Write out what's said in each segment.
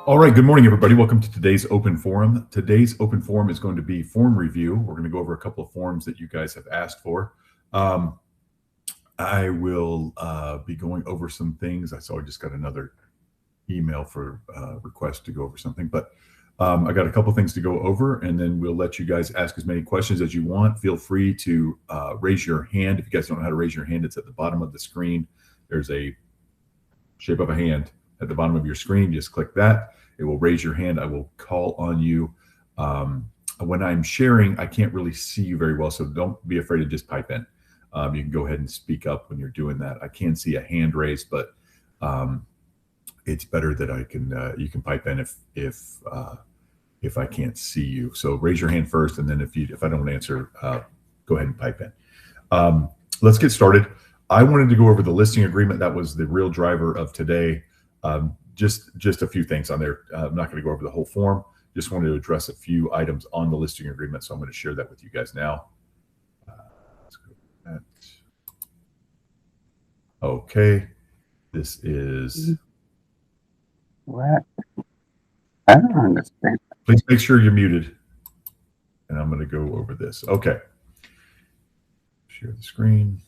All right, good morning, everybody. Welcome to today's open forum. Today's open forum is going to be form review. We're going to go over a couple of forms that you guys have asked for. I will be going over some things. I saw I just got another email for request to go over something, but I got a couple things to go over, and then we'll let you guys ask as many questions as you want. Feel free to raise your hand. If you guys don't know how to raise your hand, it's at the bottom of the screen. There's a shape of a hand at the bottom of your screen. Just click that. It will raise your hand. I will call on you. When I'm sharing, I can't really see you very well, so don't be afraid to just pipe in. You can go ahead and speak up when you're doing that. I can see a hand raised, but it's better that I can you can pipe in if I can't see you. So raise your hand first, and then if I don't answer, go ahead and pipe in. Let's get started. I wanted to go over the listing agreement. That was the real driver of today. Just a few things on there. I'm not going to go over the whole form. Just wanted to address a few items on the listing agreement. So I'm going to share that with you guys now. Let's go with that. Okay. This is. What? I don't understand. Please make sure you're muted. And I'm going to go over this. Okay. Share the screen.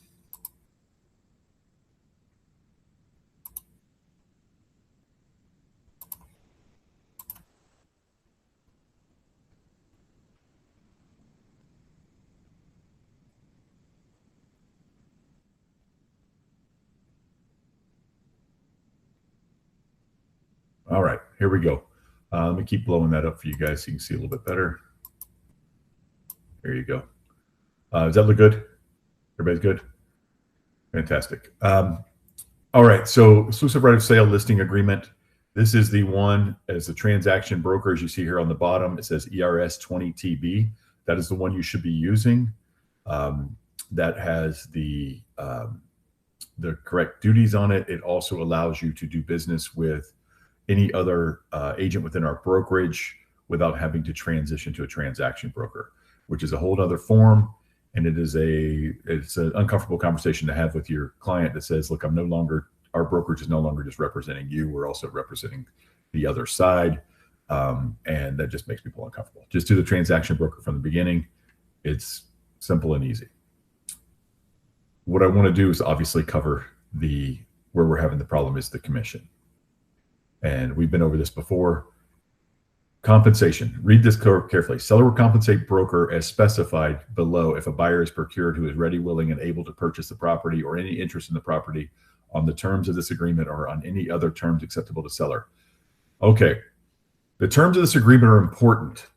All right, here we go. Let me keep blowing that up for you guys so you can see a little bit better. There you go. Does that look good? Everybody's good? Fantastic. All right, so exclusive right of sale listing agreement. This is the one as the transaction broker, as you see here on the bottom. It says ERS 20TB. That is the one you should be using. That has the correct duties on it. It also allows you to do business with any other agent within our brokerage without having to transition to a transaction broker, which is a whole other form. And it's an uncomfortable conversation to have with your client that says, look, our brokerage is no longer just representing you. We're also representing the other side. And that just makes people uncomfortable. Just do the transaction broker from the beginning. It's simple and easy. What I want to do is obviously cover where we're having the problem is the commission. And we've been over this before. Compensation. Read this carefully. Seller will compensate broker as specified below if a buyer is procured who is ready, willing, and able to purchase the property or any interest in the property on the terms of this agreement or on any other terms acceptable to seller. Okay. The terms of this agreement are important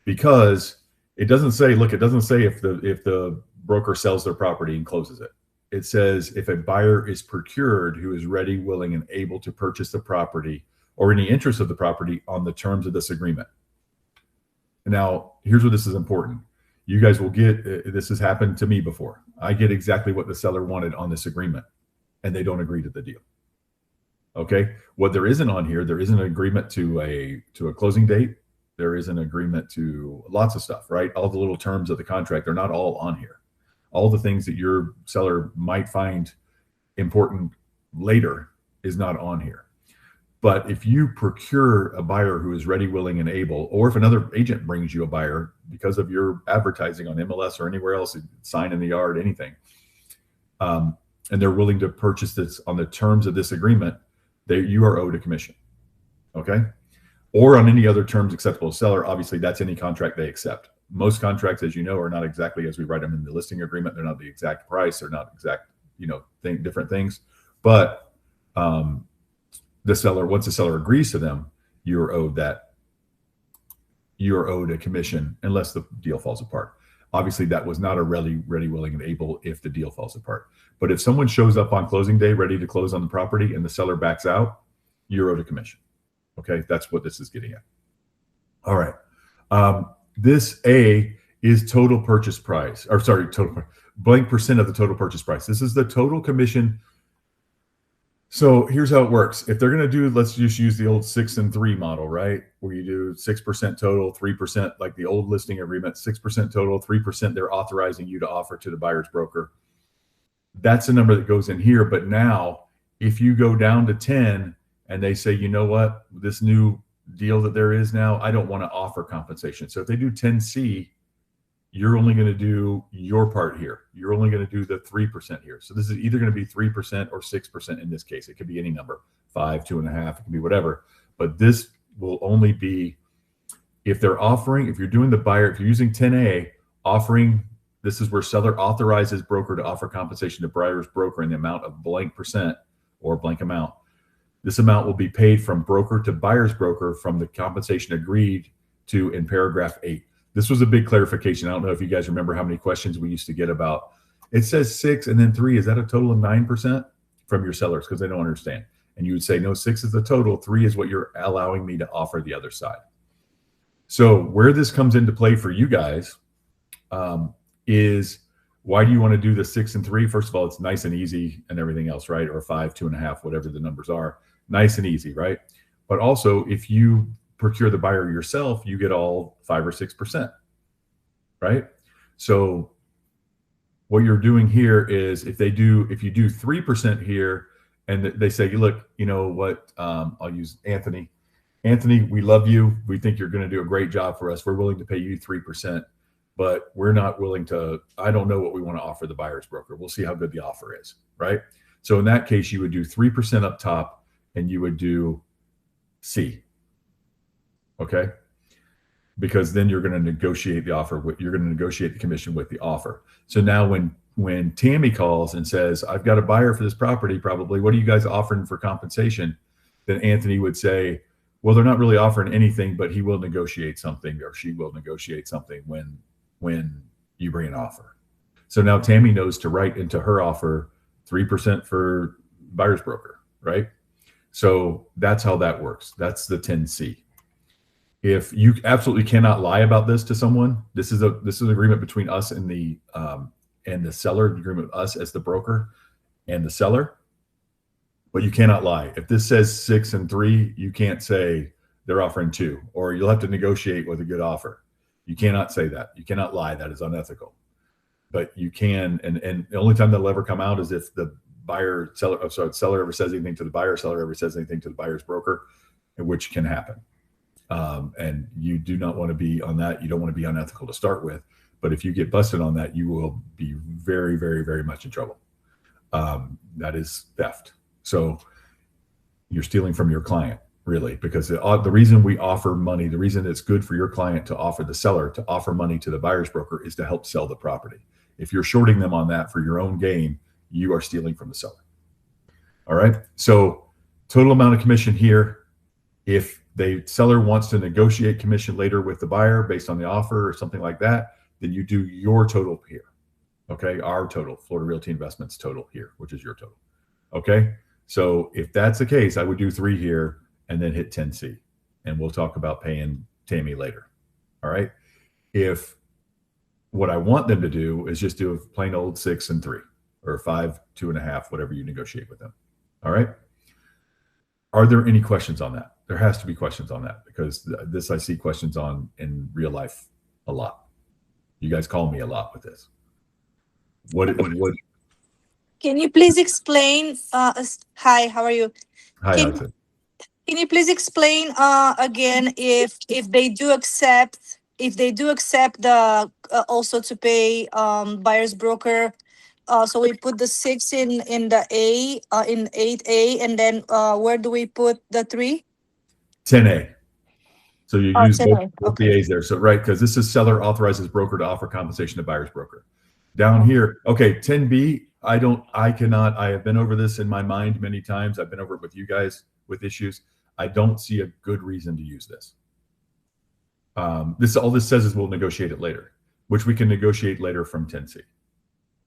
because it doesn't say if the broker sells their property and closes it. It says if a buyer is procured who is ready, willing, and able to purchase the property or any interest of the property on the terms of this agreement. Now, here's where this is important. You guys will get, this has happened to me before. I get exactly what the seller wanted on this agreement, and they don't agree to the deal. Okay, what there isn't on here, there isn't an agreement to a closing date. There is an agreement to lots of stuff, right? All the little terms of the contract, they're not all on here. All the things that your seller might find important later is not on here. But if you procure a buyer who is ready, willing, and able, or if another agent brings you a buyer because of your advertising on MLS or anywhere else, sign in the yard, anything, and they're willing to purchase this on the terms of this agreement, you are owed a commission, okay? Or on any other terms acceptable to seller. Obviously, that's any contract they accept. Most contracts, as you know, are not exactly as we write them in the listing agreement. They're not the exact price. They're not exact, different things. But once the seller agrees to them, you're owed a commission unless the deal falls apart. Obviously, that was not a ready, willing, and able if the deal falls apart. But if someone shows up on closing day ready to close on the property and the seller backs out, you're owed a commission. Okay, that's what this is getting at. All right. This A is total purchase price, or sorry, blank percent of the total purchase price. This is the total commission. So here's how it works. If they're going to do, let's just use the old 6 and 3 model, right? Where you do 6% total, 3%, like the old listing agreement, 6% total, 3% they're authorizing you to offer to the buyer's broker. That's the number that goes in here. But now if you go down to 10 and they say, you know what, this new deal that there is now, I don't want to offer compensation. So if they do 10C, you're only going to do your part here. You're only going to do the 3% here. So this is either going to be 3% or 6% in this case. It could be any number, 5, 2.5, it can be whatever. But this will only be if they're offering, if you're doing the buyer, if you're using 10A, offering, this is where seller authorizes broker to offer compensation to buyer's broker in the amount of blank percent or blank amount. This amount will be paid from broker to buyer's broker from the compensation agreed to in paragraph 8. This was a big clarification. I don't know if you guys remember how many questions we used to get about, it says 6 and then 3. Is that a total of 9% from your sellers? Because they don't understand. And you would say, no, 6 is the total. 3 is what you're allowing me to offer the other side. So where this comes into play for you guys is, why do you want to do the 6 and 3? First of all, it's nice and easy and everything else, right? Or 5, 2.5, whatever the numbers are. Nice and easy, right? But also, if you procure the buyer yourself, you get all 5 or 6%, right? So what you're doing here is, if you do 3% here, and they say, look, you know what? I'll use Anthony. Anthony, we love you. We think you're going to do a great job for us. We're willing to pay you 3%, but we're not willing to. I don't know what we want to offer the buyer's broker. We'll see how good the offer is, right? So in that case, you would do 3% up top, and you would do C. Okay, because then you're going to negotiate the offer. You're going to negotiate the commission with the offer. So now when Tammy calls and says, I've got a buyer for this property, probably, what are you guys offering for compensation? Then Anthony would say, well, they're not really offering anything, but he will negotiate something, or she will negotiate something when you bring an offer. So now Tammy knows to write into her offer 3% for buyer's broker, right? So that's how that works. That's the 10C. If you absolutely cannot lie about this to someone, this is an agreement between us and the seller, agreement with us as the broker and the seller. But you cannot lie. If this says 6 and 3, you can't say they're offering 2, or you'll have to negotiate with a good offer. You cannot say that. You cannot lie. That is unethical. But you can, and the only time that'll ever come out is if the seller ever says anything to the buyer, seller ever says anything to the buyer's broker, which can happen. And you do not want to be on that. You don't want to be unethical to start with. But if you get busted on that, you will be very, very, very much in trouble. That is theft. So you're stealing from your client, really, because the reason we offer money, the reason it's good for your client to offer the seller to offer money to the buyer's broker is to help sell the property. If you're shorting them on that for your own gain, you are stealing from the seller. All right. So total amount of commission here. If the seller wants to negotiate commission later with the buyer based on the offer or something like that, then you do your total here. Okay. Our total, Florida Realty Investments total here, which is your total. Okay. So if that's the case, I would do 3 here and then hit 10C, and we'll talk about paying Tammy later. All right. If what I want them to do is just do a plain old 6 and 3, or 5, 2.5, whatever you negotiate with them. All right. Are there any questions on that? There has to be questions on that, because this I see questions on in real life a lot. You guys call me a lot with this. What Can you please explain? Hi, how are you? Hi, Can, Hudson. can you please explain again if they do accept the also to pay buyer's broker? So we put the 6 in the A in 8A, and then where do we put the 3? 10A. So you use 10A. both the A's there. So right, because this is seller authorizes broker to offer compensation to buyer's broker. Down here, okay, 10B. I have been over this in my mind many times. I've been over it with you guys with issues. I don't see a good reason to use this. All this says is we'll negotiate it later, which we can negotiate later from 10C.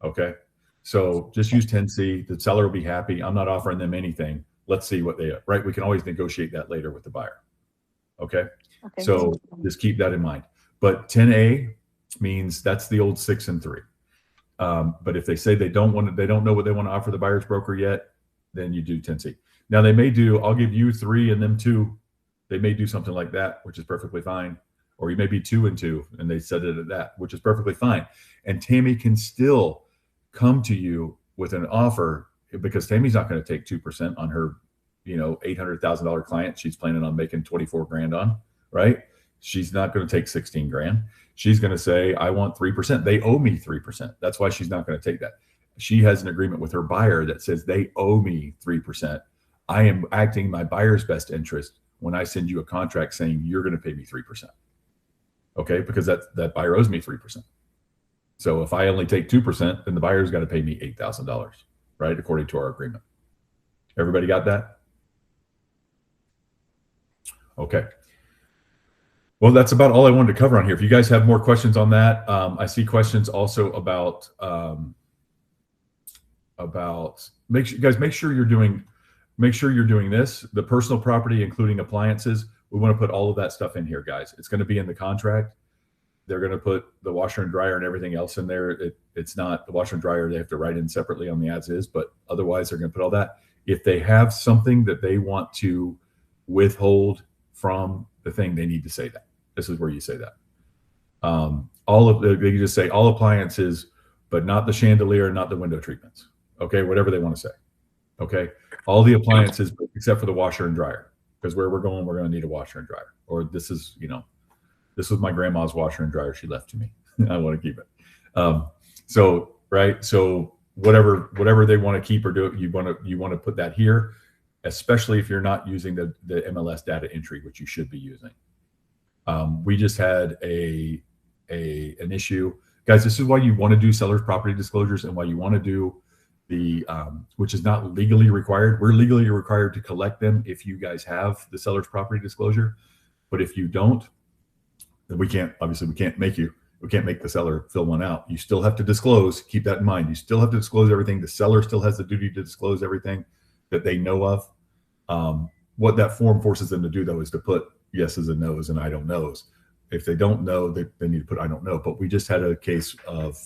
Okay. So just use 10C. The seller will be happy. I'm not offering them anything. Let's see what they are, right? We can always negotiate that later with the buyer. Okay. So just keep that in mind. But 10A means that's the old 6 and 3. But if they say they don't know what they want to offer the buyer's broker yet, then you do 10C. Now they may do, I'll give you 3 and them 2. They may do something like that, which is perfectly fine. Or you may be 2 and 2, and they set it at that, which is perfectly fine. And Tammy can still come to you with an offer, because Tammy's not going to take 2% on her, $800,000 client she's planning on making 24 grand on, right? She's not going to take 16 grand. She's going to say, I want 3%. They owe me 3%. That's why she's not going to take that. She has an agreement with her buyer that says they owe me 3%. I am acting my buyer's best interest when I send you a contract saying you're going to pay me 3%. Okay, because that buyer owes me 3%. So if I only take 2%, then the buyer's got to pay me $8,000, right? According to our agreement. Everybody got that? Okay. Well, that's about all I wanted to cover on here. If you guys have more questions on that, I see questions also about make sure you're doing this, the personal property, including appliances. We want to put all of that stuff in here, guys. It's going to be in the contract. They're going to put the washer and dryer and everything else in there. It's not the washer and dryer. They have to write in separately on the as is, but otherwise they're going to put all that. If they have something that they want to withhold from the thing, they need to say that. This is where you say that. They can just say all appliances, but not the chandelier, not the window treatments. Okay, whatever they want to say. Okay, all the appliances except for the washer and dryer, because where we're going to need a washer and dryer. Or this is this was my grandma's washer and dryer she left to me. I want to keep it. So whatever they want to keep or do, you want to put that here, especially if you're not using the MLS data entry, which you should be using. We just had an issue, guys. This is why you want to do seller's property disclosures and why you want to do which is not legally required. We're legally required to collect them if you guys have the seller's property disclosure, but if you don't, then we can't make the seller fill one out. You still have to disclose. Keep that in mind. You still have to disclose everything. The seller still has the duty to disclose everything that they know of. What that form forces them to do, though, is to put yeses and nos and I don't knows. If they don't know, they need to put I don't know. But we just had a case of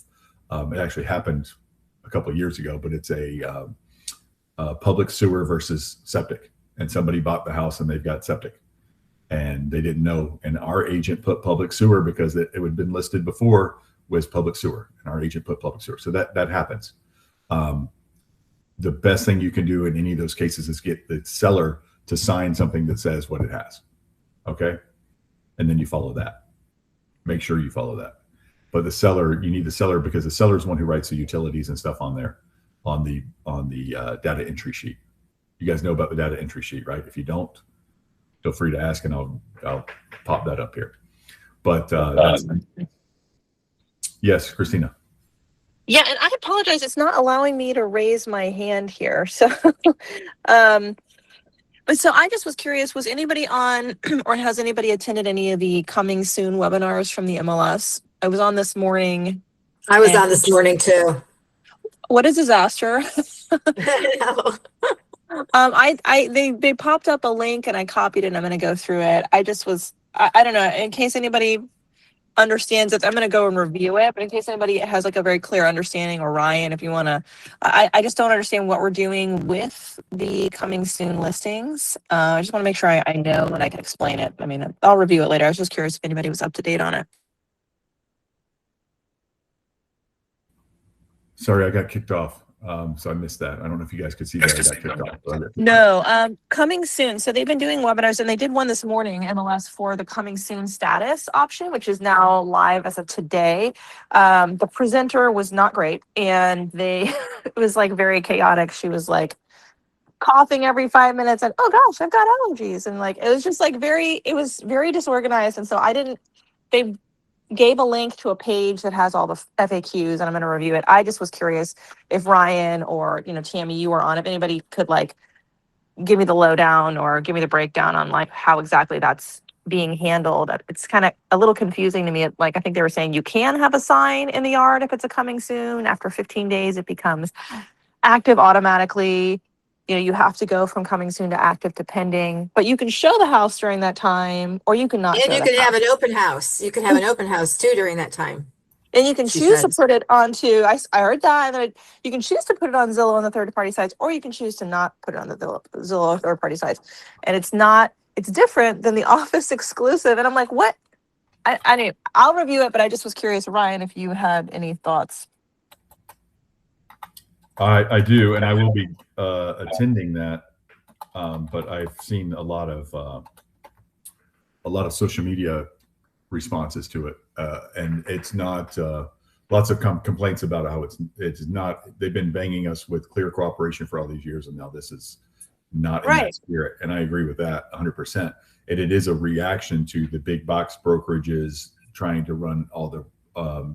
it actually happened a couple of years ago, but it's a public sewer versus septic, and somebody bought the house and they've got septic. And they didn't know, and our agent put public sewer because it had been listed before was public sewer, and our agent put public sewer. So that happens. The best thing you can do in any of those cases is get the seller to sign something that says what it has. Okay, and then you follow that. Make sure you follow that. But you need the seller because the seller is one who writes the utilities and stuff on there, on the data entry sheet. You guys know about the data entry sheet, right? If you don't, feel free to ask, and I'll pop that up here. But yes, Christina. Yeah, and I apologize. It's not allowing me to raise my hand here. So, so I just was curious, was anybody on or has anybody attended any of the coming soon webinars from the MLS? I was on this morning. I was on this morning too. What a disaster. They popped up a link and I copied it and I'm going to go through it. I don't know, in case anybody understands it, I'm going to go and review it, but in case anybody has like a very clear understanding, or Ryan, if you want to, I just don't understand what we're doing with the coming soon listings. I just want to make sure I know and I can explain it. I mean, I'll review it later. I was just curious if anybody was up to date on it. Sorry, I got kicked off. So I missed that. I don't know if you guys could see that. I got kicked off. No, coming soon. So they've been doing webinars, and they did one this morning, MLS, for the coming soon status option, which is now live as of today. The presenter was not great, and it was like very chaotic. She was like coughing every 5 minutes and, oh gosh, I've got allergies. And like, it was just like it was very disorganized. And so they gave a link to a page that has all the FAQs, and I'm going to review it. I just was curious if Ryan or, Tammy, you were on, if anybody could like give me the lowdown or give me the breakdown on like how exactly that's being handled. It's kind of a little confusing to me. Like, I think they were saying you can have a sign in the yard if it's a coming soon. After 15 days, it becomes active automatically. You have to go from coming soon to active to pending, but you can show the house during that time, or you can not. And you can have an open house. You can have an open house too during that time. And you can choose to put it onto, I heard that, and then you can choose to put it on Zillow and the third-party sites, or you can choose to not put it on the Zillow third-party sites. And it's different than the office exclusive. And I'm like, what? I'll review it, but I just was curious, Ryan, if you had any thoughts. I do, and I will be attending that but I've seen a lot of social media responses to it, and it's not. Lots of complaints about how it's not. They've been banging us with clear cooperation for all these years, and now this is not in that Right. spirit. And I agree with that 100%. And it is a reaction to the big box brokerages trying to run all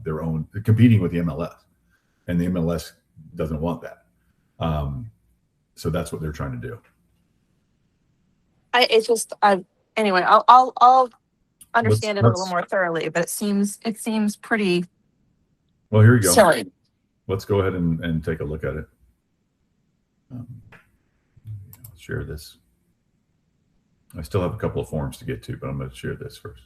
their own, competing with the MLS, and the MLS doesn't want that. So that's what they're trying to do. Anyway, I'll understand it a little let's- more thoroughly, but it seems pretty Well, here you go. silly. Let's go ahead and take a look at it. I'll share this. I still have a couple of forms to get to, but I'm going to share this first.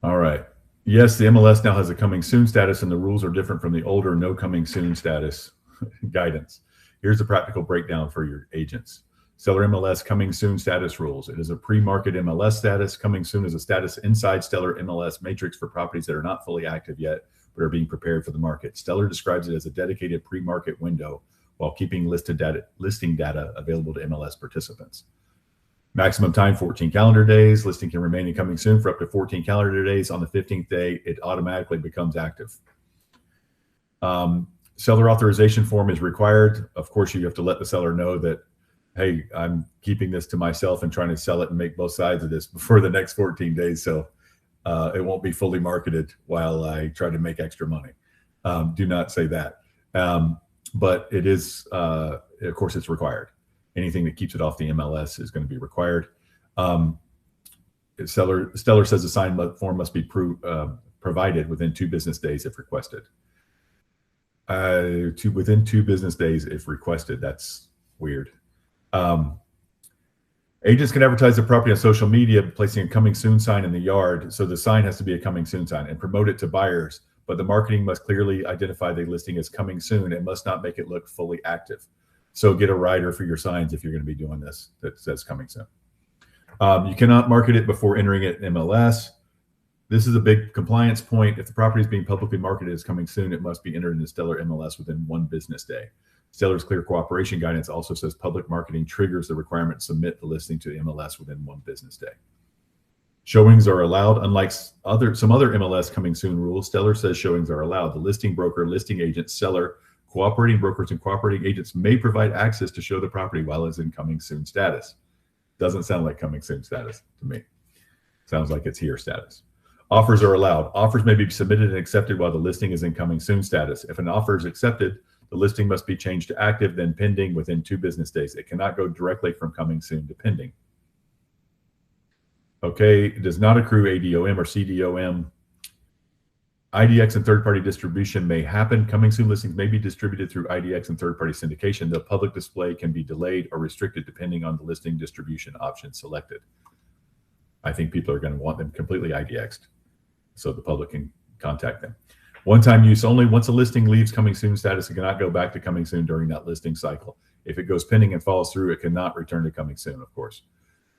All right. Yes, the MLS now has a coming soon status, and the rules are different from the older no coming soon status guidance. Here's a practical breakdown for your agents. Stellar MLS coming soon status rules. It is a pre-market MLS status. Coming soon is a status inside Stellar MLS matrix for properties that are not fully active yet, but are being prepared for the market. Stellar describes it as a dedicated pre-market window while keeping listing data available to MLS participants. Maximum time, 14 calendar days. Listing can remain in coming soon for up to 14 calendar days. On the 15th day, it automatically becomes active. Seller authorization form is required. Of course, you have to let the seller know that, hey, I'm keeping this to myself and trying to sell it and make both sides of this before the next 14 days. So it won't be fully marketed while I try to make extra money. Do not say that. But it is, of course, it's required. Anything that keeps it off the MLS is going to be required. Stellar says the signed form must be provided within 2 business days if requested. Within 2 business days if requested. That's weird. Agents can advertise their property on social media, placing a coming soon sign in the yard. So the sign has to be a coming soon sign, and promote it to buyers. But the marketing must clearly identify the listing as coming soon and must not make it look fully active. So get a rider for your signs if you're going to be doing this that says coming soon. You cannot market it before entering it in MLS. This is a big compliance point. If the property is being publicly marketed as coming soon, it must be entered in the Stellar MLS within 1 business day. Stellar's clear cooperation guidance also says public marketing triggers the requirement to submit the listing to the MLS within 1 business day. Showings are allowed. Unlike some other MLS coming soon rules, Stellar says showings are allowed. The listing broker, listing agent, seller, cooperating brokers, and cooperating agents may provide access to show the property while it's in coming soon status. Doesn't sound like coming soon status to me. Sounds like it's here status. Offers are allowed. Offers may be submitted and accepted while the listing is in coming soon status. If an offer is accepted, the listing must be changed to active, then pending within 2 business days. It cannot go directly from coming soon to pending. Okay, it does not accrue ADOM or CDOM. IDX and third-party distribution may happen. Coming soon listings may be distributed through IDX and third-party syndication. The public display can be delayed or restricted depending on the listing distribution option selected. I think people are going to want them completely IDX'd so the public can contact them. One-time use only. Once a listing leaves coming soon status, it cannot go back to coming soon during that listing cycle. If it goes pending and falls through, it cannot return to coming soon, of course.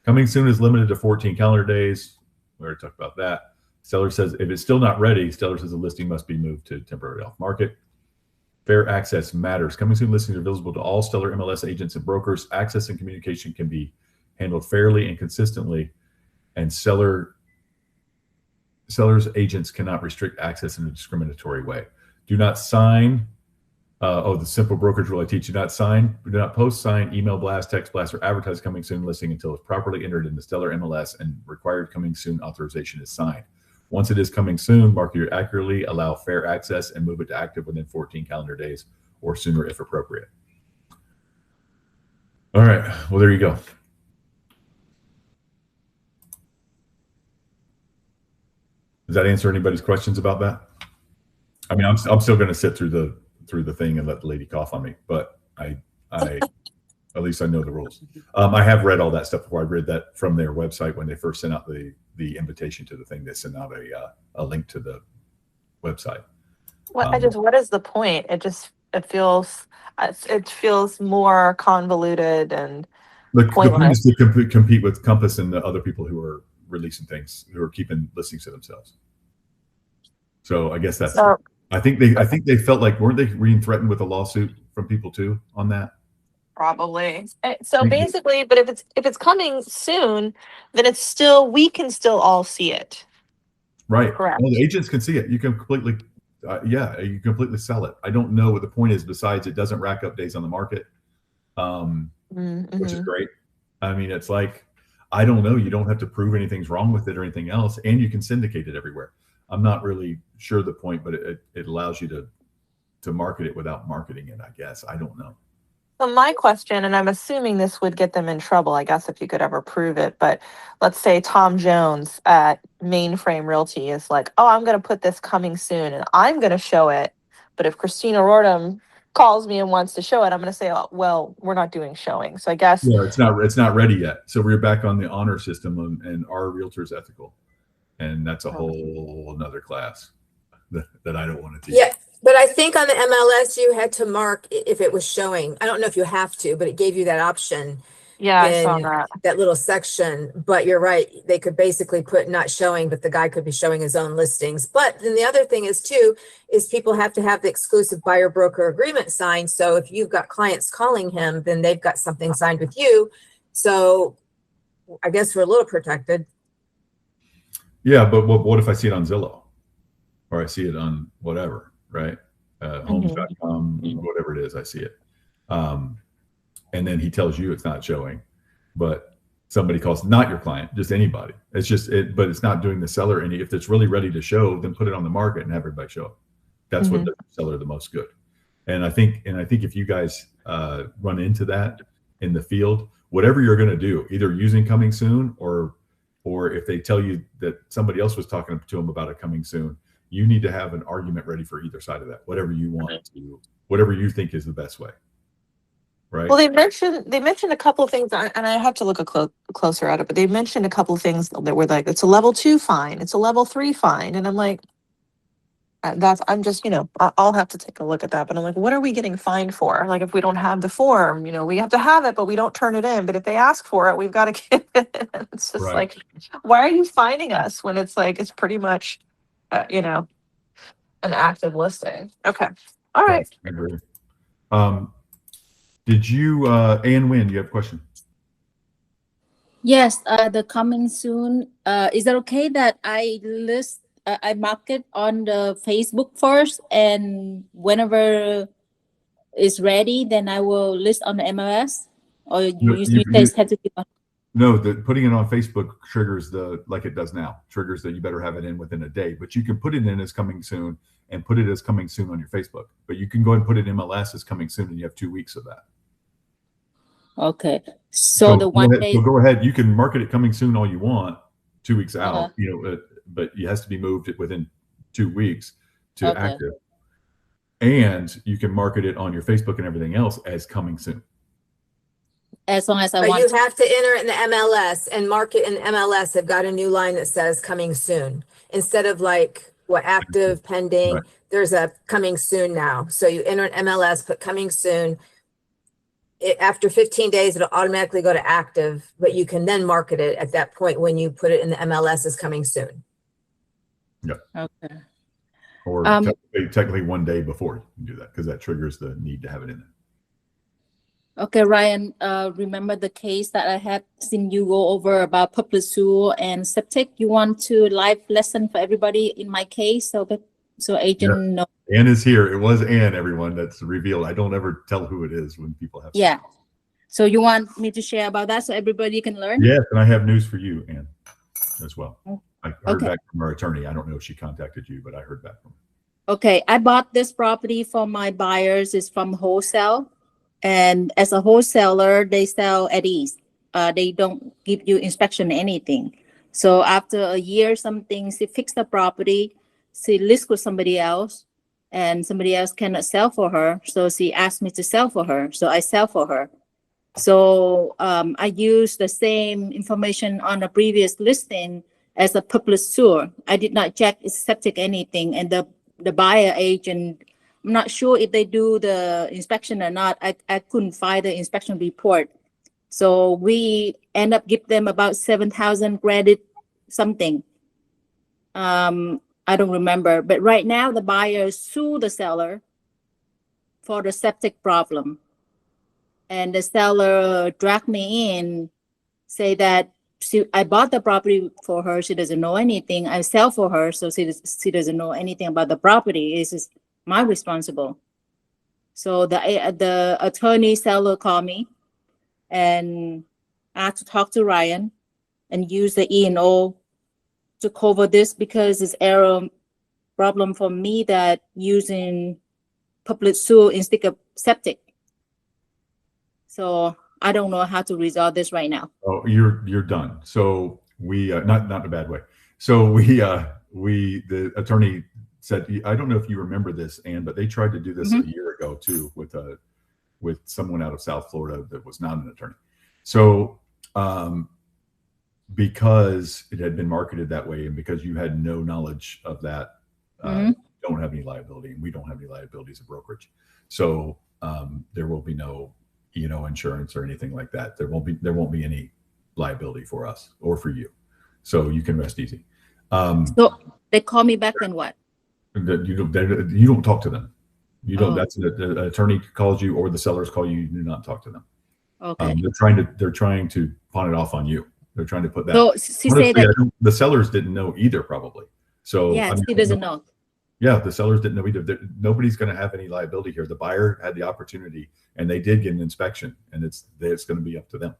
Coming soon is limited to 14 calendar days. We already talked about that. Stellar says if it's still not ready, Stellar says the listing must be moved to temporary off market. Fair access matters. Coming soon listings are visible to all Stellar MLS agents and brokers. Access and communication can be handled fairly and consistently, and Stellar's agents cannot restrict access in a discriminatory way. Do not sign. The simple brokerage rule I teach: do not sign, do not post, sign, email blast, text blast, or advertise coming soon listing until it's properly entered in the Stellar MLS and required coming soon authorization is signed. Once it is coming soon, market it accurately, allow fair access, and move it to active within 14 calendar days or sooner if appropriate. All right, well, there you go. Does that answer anybody's questions about that? I mean, I'm still going to sit through the thing and let the lady cough on me, but I at least I know the rules. I have read all that stuff before. I read that from their website when they first sent out the invitation to the thing. They sent out a link to the website. What is the point? It feels more convoluted and the point is pointless. to compete with Compass and the other people who are releasing things, who are keeping listings to themselves. So I guess that's. So, I think they felt like, weren't they being threatened with a lawsuit from people too on that? probably. So basically, but if it's coming soon, then it's still, we can still all see it. Right. Correct. Well, the agents can see it. You can completely, you completely sell it. I don't know what the point is besides it doesn't rack up days on the market, which is great. I mean, it's like, I don't know. You don't have to prove anything's wrong with it or anything else, and you can syndicate it everywhere. I'm not really sure the point, but it allows you to market it without marketing it, I guess. I don't know. So my question, and I'm assuming this would get them in trouble, I guess, if you could ever prove it, but let's say Tom Jones at Mainframe Realty is like, oh, I'm going to put this coming soon and I'm going to show it. But if Christina Rordam calls me and wants to show it, I'm going to say, oh, well, we're not doing showing. So I guess. Yeah, it's not ready yet. So we're back on the honor system and our realtors ethical. And that's a whole another class that I don't want to teach. Yeah. But I think on the MLS, you had to mark if it was showing. I don't know if you have to, but it gave you that option. Yeah, I saw that little section. But you're right. They could basically put not showing, but the guy could be showing his own listings. But then the other thing is too, is people have to have the exclusive buyer broker agreement signed. So if you've got clients calling him, then they've got something signed with you. So I guess we're a little protected. Yeah, but what if I see it on Zillow or I see it on whatever? Right? Homes.com, whatever it is, I see it. And then he tells you it's not showing, but somebody calls, not your client, just anybody. It's just it, but it's not doing the seller any. If it's really ready to show, then put it on the market and have everybody show it. That's what does the seller the most good. And I think if you guys run into that in the field, whatever you're going to do, either using coming soon or if they tell you that somebody else was talking to them about it coming soon, you need to have an argument ready for either side of that, whatever you want to, whatever you think is the best way. Right. Well, they mentioned a couple of things, and I have to look closer at it, but they mentioned a couple of things that were like, it's a level 2 fine, it's a level 3 fine. And I'm like, I'm just, I'll have to take a look at that. But I'm like, what are we getting fined for? Like, if we don't have the form, we have to have it, but we don't turn it in. But if they ask for it, we've got to get it. It's just like, why are you fining us when it's like, it's pretty much, an active listing? Okay. All right. I agree. Did you, Ann Wynn, you have a question? Yes, the coming soon. Is it okay that I market on the Facebook first, and whenever it's ready, then I will list on the MLS? Or you guys have to keep on? No, putting it on Facebook triggers like it does now, triggers that you better have it in within a day. But you can put it in as coming soon and put it as coming soon on your Facebook. But you can go ahead and put it in MLS as coming soon, and you have 2 weeks of that. Okay. So the one day. So go ahead. You can market it coming soon all you want, 2 weeks out, but it has to be moved within 2 weeks to active. And you can market it on your Facebook and everything else as coming soon. As long as I want. You have to enter it in the MLS, and market in MLS have got a new line that says coming soon. Instead of like active, pending, there's a coming soon now. So you enter an MLS, put coming soon. After 15 days, it'll automatically go to active, but you can then market it at that point when you put it in the MLS as coming soon. Yeah. Okay. Or technically 1 day before you can do that, because that triggers the need to have it in there. Okay, Ryan, remember the case that I had seen you go over about public sewer and septic? You want to live lesson for everybody in my case, so agent know. Ann is here. It was Ann, everyone. That's revealed. I don't ever tell who it is when people have. Yeah. So you want me to share about that so everybody can learn? Yes, and I have news for you, Ann, as well. I heard Okay. back from our attorney. I don't know if she contacted you, but I heard back from her. Okay, I bought this property for my buyers. It's from wholesale. And as a wholesaler, they sell at ease. They don't give you inspection anything. So after a year, something, she fixed the property. She lists with somebody else, and somebody else cannot sell for her. So she asked me to sell for her. So I sell for her. So I use the same information on a previous listing as a public sewer. I did not check its septic anything, and the buyer agent, I'm not sure if they do the inspection or not. I couldn't find the inspection report. So we end up give them about 7,000 credit something. I don't remember, but right now the buyer sued the seller for the septic problem. And the seller dragged me in, say that I bought the property for her. She doesn't know anything. I sell for her, so she doesn't know anything about the property. It's just my responsible. So the attorney seller called me and asked to talk to Ryan and use the E&O to cover this, because it's error problem for me that using public sewer instead of septic. So I don't know how to resolve this right now. Oh, you're done. So we not in a bad way. So the attorney said, I don't know if you remember this, Ann, but they tried to do this a year ago too with someone out of South Florida that was not an attorney. So because it had been marketed that way, and because you had no knowledge of that, you don't have any liability, and we don't have any liability as a brokerage. So there will be no insurance or anything like that. There won't be any liability for us or for you. So you can rest easy. So they call me back and what? You don't talk to them. You don't. That's an attorney calls you or the sellers call you. You do not talk to them. Okay. They're trying to pawn it off on you. They're trying to put that. So she said that the sellers didn't know either, probably. So yeah, she doesn't know. Yeah, the sellers didn't know either. Nobody's going to have any liability here. The buyer had the opportunity, and they did get an inspection, and it's going to be up to them.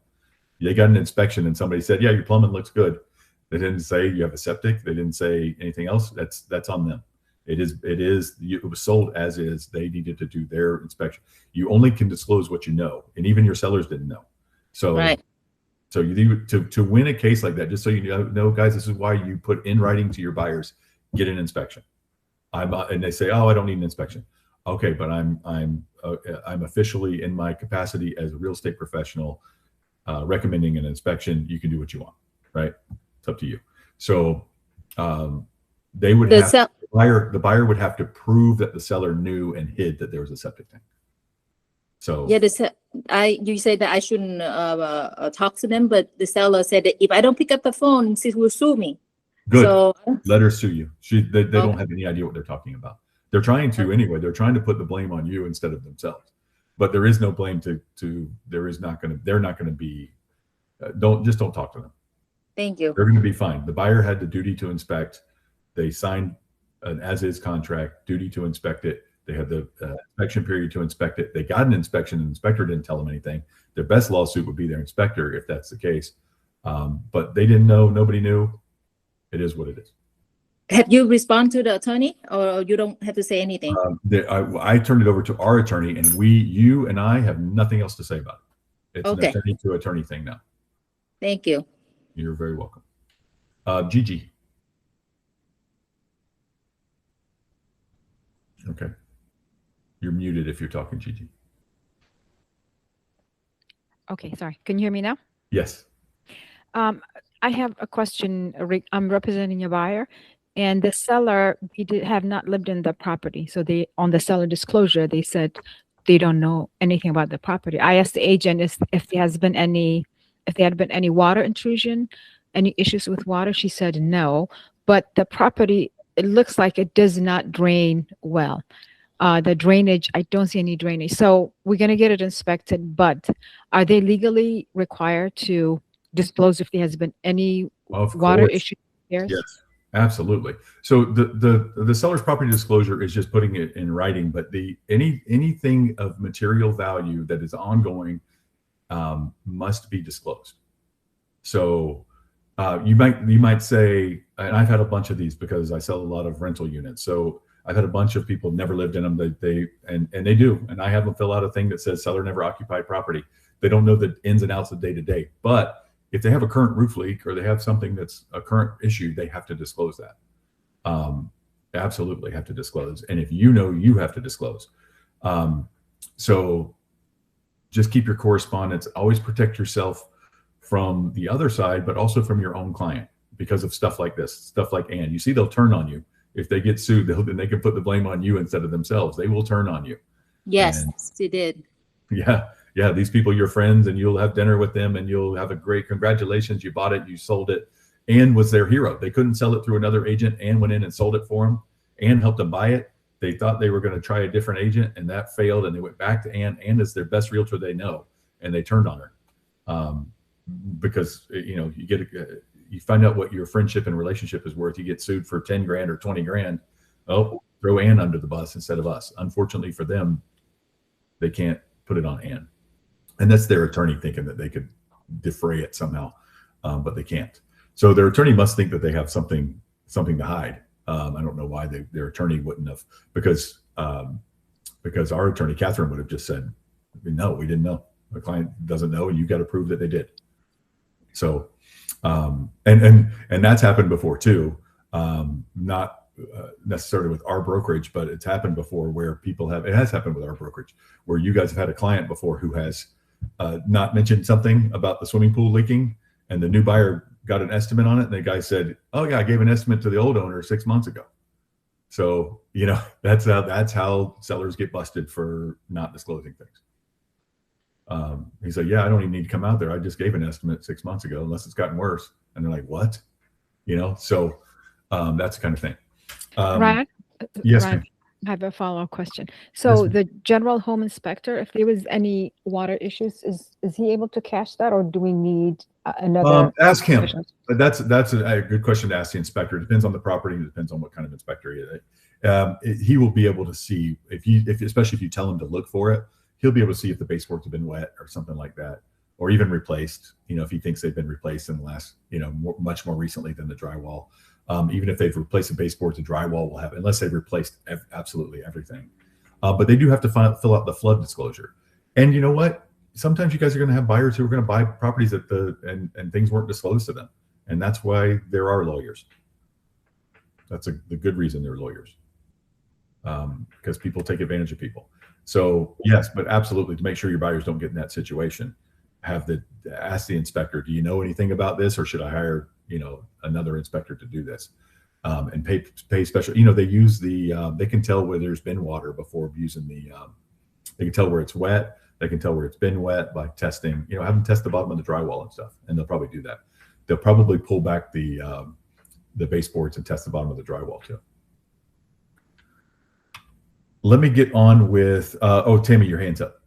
They got an inspection, and somebody said, "Yeah, your plumbing looks good." They didn't say you have a septic. They didn't say anything else. That's on them. It was sold as is. They needed to do their inspection. You only can disclose what you know, and even your sellers didn't know. So, right. So you to win a case like that, just so you know, guys, this is why you put in writing to your buyers, get an inspection. And they say, "Oh, I don't need an inspection." Okay, but I'm officially in my capacity as a real estate professional recommending an inspection. You can do what you want, right? It's up to you. So they would the buyer would have to prove that the seller knew and hid that there was a septic tank. So yeah, you say that I shouldn't talk to them, but the seller said that if I don't pick up the phone, she will sue me. Good. So let her sue you. They don't have any idea what they're talking about. They're trying to anyway. They're trying to put the blame on you instead of themselves. But there is no blame they're not going to be, don't talk to them. Thank you. They're going to be fine. The buyer had the duty to inspect. They signed an as-is contract, duty to inspect it. They had the inspection period to inspect it. They got an inspection. The inspector didn't tell them anything. Their best lawsuit would be their inspector if that's the case. But they didn't know. Nobody knew. It is what it is. Have you responded to the attorney, or you don't have to say anything? I turned it over to our attorney, and you and I have nothing else to say about it. It's okay. An attorney to attorney thing now. Thank you. You're very welcome. Gigi. Okay. You're muted if you're talking, Gigi. Okay, sorry. Can you hear me now? Yes. I have a question. I'm representing a buyer, and the seller have not lived in the property. So on the seller disclosure, they said they don't know anything about the property. I asked the agent if there had been any water intrusion, any issues with water. She said no, but the property, it looks like it does not drain well. The drainage, I don't see any drainage. So we're going to get it inspected, but are they legally required to disclose if there has been any water issue? Yes, absolutely. So the seller's property disclosure is just putting it in writing, but anything of material value that is ongoing must be disclosed. So you might say, and I've had a bunch of these because I sell a lot of rental units. So I've had a bunch of people never lived in them. They do, and I have them fill out a thing that says seller never occupied property. They don't know the ins and outs of day to day, but if they have a current roof leak or they have something that's a current issue, they have to disclose that. Absolutely have to disclose. And if you have to disclose. So just keep your correspondence. Always protect yourself from the other side, but also from your own client because of stuff like this, stuff like Ann. You see, they'll turn on you. If they get sued, then they can put the blame on you instead of themselves. They will turn on you. Yes, they did. Yeah. These people, your friends, and you'll have dinner with them and you'll have a great congratulations. You bought it, you sold it. Ann was their hero. They couldn't sell it through another agent. Ann went in and sold it for them. Ann helped them buy it. They thought they were going to try a different agent, and that failed. And they went back to Ann. Ann is their best realtor they know, and they turned on her because you find out what your friendship and relationship is worth. You get sued for 10 grand or 20 grand. Oh, throw Ann under the bus instead of us. Unfortunately for them, they can't put it on Ann, and that's their attorney thinking that they could defray it somehow, but they can't. So their attorney must think that they have something to hide. I don't know why their attorney wouldn't have, because our attorney Catherine would have just said, no, we didn't know. The client doesn't know, and you got to prove that they did. So, and that's happened before too. Not necessarily with our brokerage, but it's happened before where it has happened with our brokerage, where you guys have had a client before who has not mentioned something about the swimming pool leaking, and the new buyer got an estimate on it, and the guy said, oh yeah, I gave an estimate to the old owner 6 months ago. So, that's how sellers get busted for not disclosing things. He said, yeah, I don't even need to come out there. I just gave an estimate 6 months ago, unless it's gotten worse. And they're like, what? So that's the kind of thing. Ryan? Yes, Ryan, ma'am. I have a follow-up question. So Yes, the general home inspector, if there was any water issues, is he able to catch that, or do we need another? Ask him. special- That's a good question to ask the inspector. It depends on the property. It depends on what kind of inspector he is. He will be able to see especially if you tell him to look for it. He'll be able to see if the baseboards have been wet or something like that, or even replaced. If he thinks they've been replaced in the last, much more recently than the drywall. Even if they've replaced the baseboards, the drywall will have, unless they've replaced absolutely everything. But they do have to fill out the flood disclosure. And you know what? Sometimes you guys are going to have buyers who are going to buy properties and things weren't disclosed to them, and that's why there are lawyers. That's the good reason they're lawyers, because people take advantage of people. So yes, but absolutely, to make sure your buyers don't get in that situation, ask the inspector, do you know anything about this, or should I hire another inspector to do this, and pay special. They use they can tell where there's been water before using they can tell where it's wet. They can tell where it's been wet by testing. Have them test the bottom of the drywall and stuff, and they'll probably do that. They'll probably pull back the baseboards and test the bottom of the drywall too. Let me get on with, Tammy, your hand's up.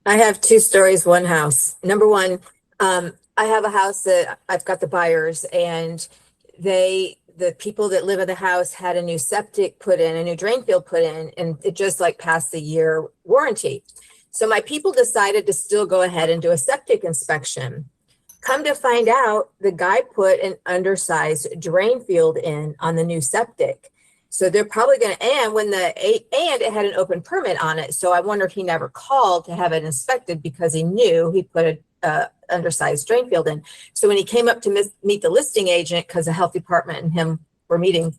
I have 2 stories, 1 house. Number 1, I have a house that I've got the buyers, and the people that live in the house had a new septic put in, a new drain field put in, and it just passed the year warranty. So my people decided to still go ahead and do a septic inspection. Come to find out, the guy put an undersized drain field in on the new septic. So they're probably going to, and it had an open permit on it. So I wonder if he never called to have it inspected because he knew he put a undersized drain field in. So when he came up to meet the listing agent, because the health department and him were meeting,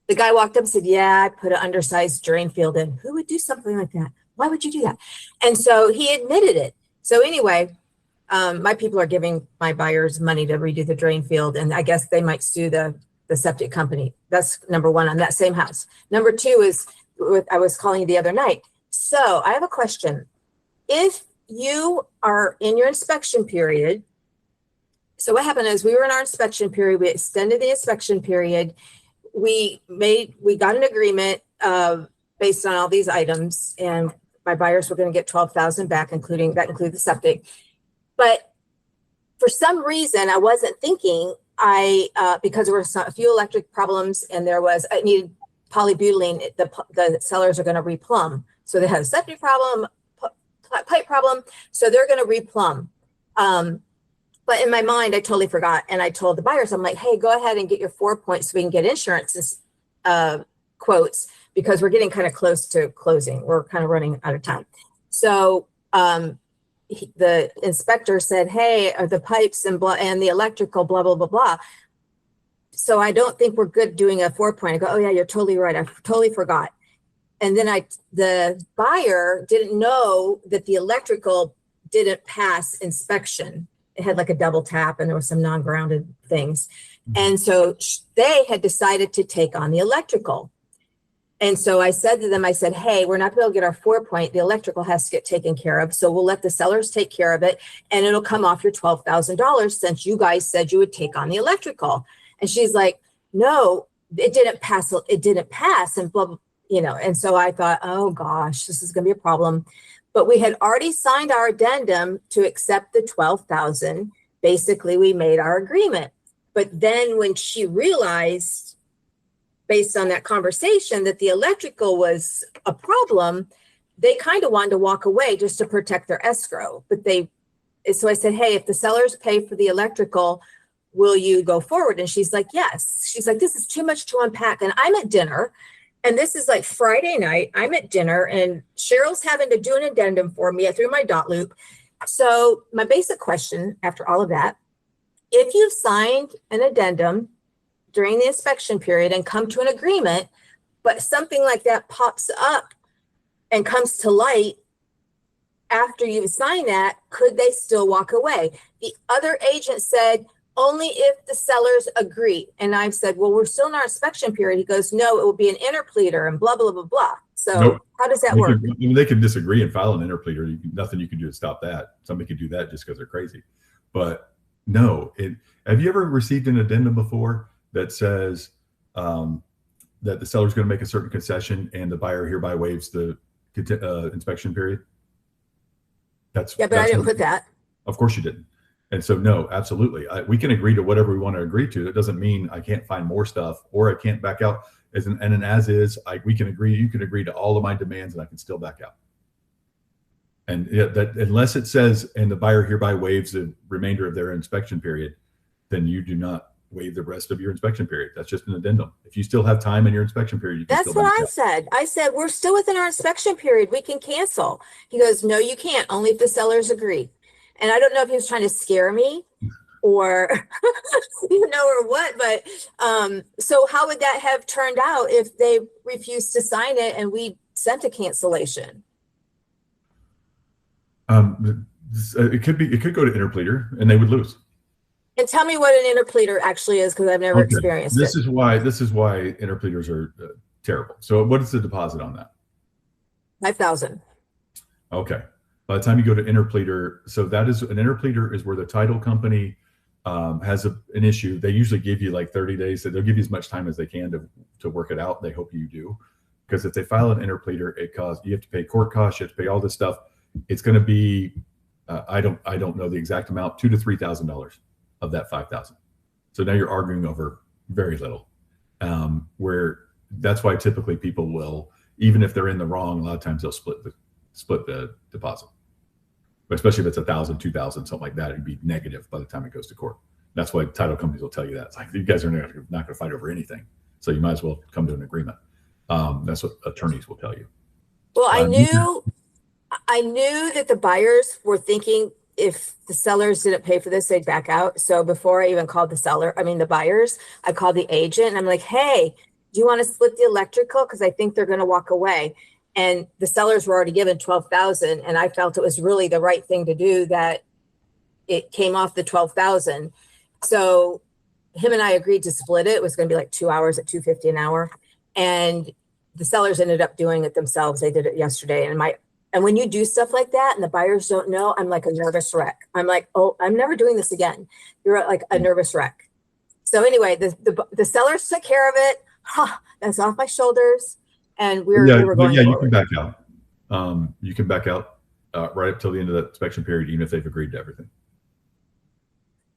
the guy walked up and said, yeah, I put an undersized drain field in. Who would do something like that? Why would you do that? And so he admitted it. So anyway, my people are giving my buyers money to redo the drain field, and I guess they might sue the septic company. That's number 1 on that same house. Number 2 is I was calling you the other night. So I have a question. If you are in your inspection period, so what happened is we were in our inspection period. We extended the inspection period. We got an agreement based on all these items, and my buyers were going to get $12,000 back, including the septic. But for some reason, I wasn't thinking because there were a few electric problems, and I needed polybutylene. The sellers are going to replumb. So they had a septic problem, pipe problem. So they're going to replumb. But in my mind, I totally forgot. And I told the buyers, I'm like, hey, go ahead and get your 4 points so we can get insurance quotes, because we're getting kind of close to closing. We're kind of running out of time. So the inspector said, hey, are the pipes and the electrical, blah, blah, blah, blah. So I don't think we're good doing a 4 point. I go, oh yeah, you're totally right. I totally forgot. And then the buyer didn't know that the electrical didn't pass inspection. It had a double tap, and there were some non-grounded things. And so they had decided to take on the electrical. And so I said to them, I said, hey, we're not going to get our 4-point. The electrical has to get taken care of. So we'll let the sellers take care of it. And it'll come off your $12,000 since you guys said you would take on the electrical. And she's like, no, it didn't pass. It didn't pass. And blah, blah, you know. And so I thought, oh gosh, this is going to be a problem. But we had already signed our addendum to accept the 12,000. Basically, we made our agreement. But then when she realized, based on that conversation, that the electrical was a problem, they kind of wanted to walk away just to protect their escrow. But so I said, hey, if the sellers pay for the electrical, will you go forward? And she's like, yes. She's like, this is too much to unpack. And I'm at dinner, and this is like Friday night. I'm at dinner, and Cheryl's having to do an addendum for me through my dot loop. So my basic question after all of that, if you've signed an addendum during the inspection period and come to an agreement, but something like that pops up and comes to light after you sign that, could they still walk away? The other agent said, only if the sellers agree. And I've said, well, we're still in our inspection period. He goes, no, it will be an interpleader and blah, blah, blah, blah. So nope. How does that work? They can disagree and file an interpleader. Nothing you can do to stop that. Somebody could do that just because they're crazy. But no, have you ever received an addendum before that says that the seller's going to make a certain concession and the buyer hereby waives the inspection period? But I didn't put that. Of course you didn't. And so, no, absolutely. We can agree to whatever we want to agree to. It doesn't mean I can't find more stuff or I can't back out. We can agree. You can agree to all of my demands and I can still back out. And that unless it says, and the buyer hereby waives the remainder of their inspection period, then you do not waive the rest of your inspection period. That's just an addendum. If you still have time in your inspection period, you can That's what I said. I said, we're still within our inspection period. We can cancel. He goes, no, you can't. Only if the sellers agree. And I don't know if he was trying to scare me or, or what, but so how would that have turned out if they refused to sign it and we sent a cancellation? It could go to interpleader and they would lose. And tell me what an interpleader actually is, because I've never experienced this is why interpleaders are terrible. So what is the deposit on that? $5,000. Okay. By the time you go to interpleader, so that is an interpleader is where the title company has an issue. They usually give you like 30 days. So they'll give you as much time as they can to work it out. They hope you do, because if they file an interpleader, you have to pay court costs, you have to pay all this stuff. It's going to be I don't know the exact amount, $2,000 to $3,000 of that 5,000. So now you're arguing over very little. Where that's why typically people will, even if they're in the wrong, a lot of times they'll split the deposit. But especially if it's 1,000, 2,000, something like that, it'd be negative by the time it goes to court. That's why title companies will tell you that. It's like, you guys are not going to fight over anything, so you might as well come to an agreement. That's what attorneys will tell you. Well, I knew that the buyers were thinking if the sellers didn't pay for this, they'd back out. So before I even called the buyers, I called the agent and I'm like, hey, do you want to split the electrical? Because I think they're going to walk away. And the sellers were already given $12,000, and I felt it was really the right thing to do, that it came off the $12,000. So him and I agreed to split it. It was going to be like 2 hours at $250 an hour, and the sellers ended up doing it themselves. They did it yesterday, and when you do stuff like that and the buyers don't know, I'm like a nervous wreck. I'm like, oh, I'm never doing this again. You're like a nervous wreck. So anyway, the sellers took care of it. That's off my shoulders. And we were going you forward. can back out. You can back out right up till the end of that inspection period, even if they've agreed to everything.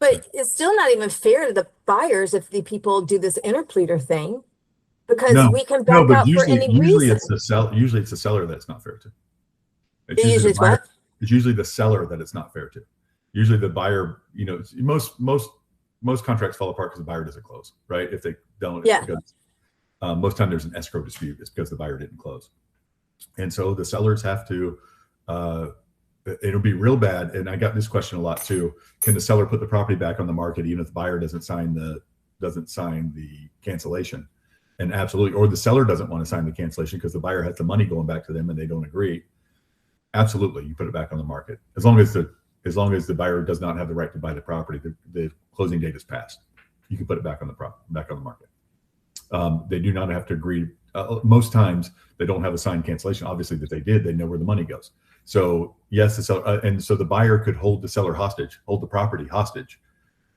But it's still not even fair to the buyers if the people do this interpleader thing, because we can back out for any reason. Usually it's the seller that's not fair to. It's usually the seller that it's not fair to. Usually the buyer, most contracts fall apart because the buyer doesn't close, right? If they don't, it's because most time there's an escrow dispute. It's because the buyer didn't close. And so the sellers have to, it'll be real bad. And I got this question a lot too. Can the seller put the property back on the market even if the buyer doesn't sign the cancellation? And absolutely. Or the seller doesn't want to sign the cancellation because the buyer has the money going back to them and they don't agree. Absolutely. You put it back on the market. As long as the buyer does not have the right to buy the property, the closing date is passed. You can put it back on the market. They do not have to agree most times they don't have a signed cancellation. Obviously, that they did, they know where the money goes. So yes, the seller, and so the buyer could hold the seller hostage, hold the property hostage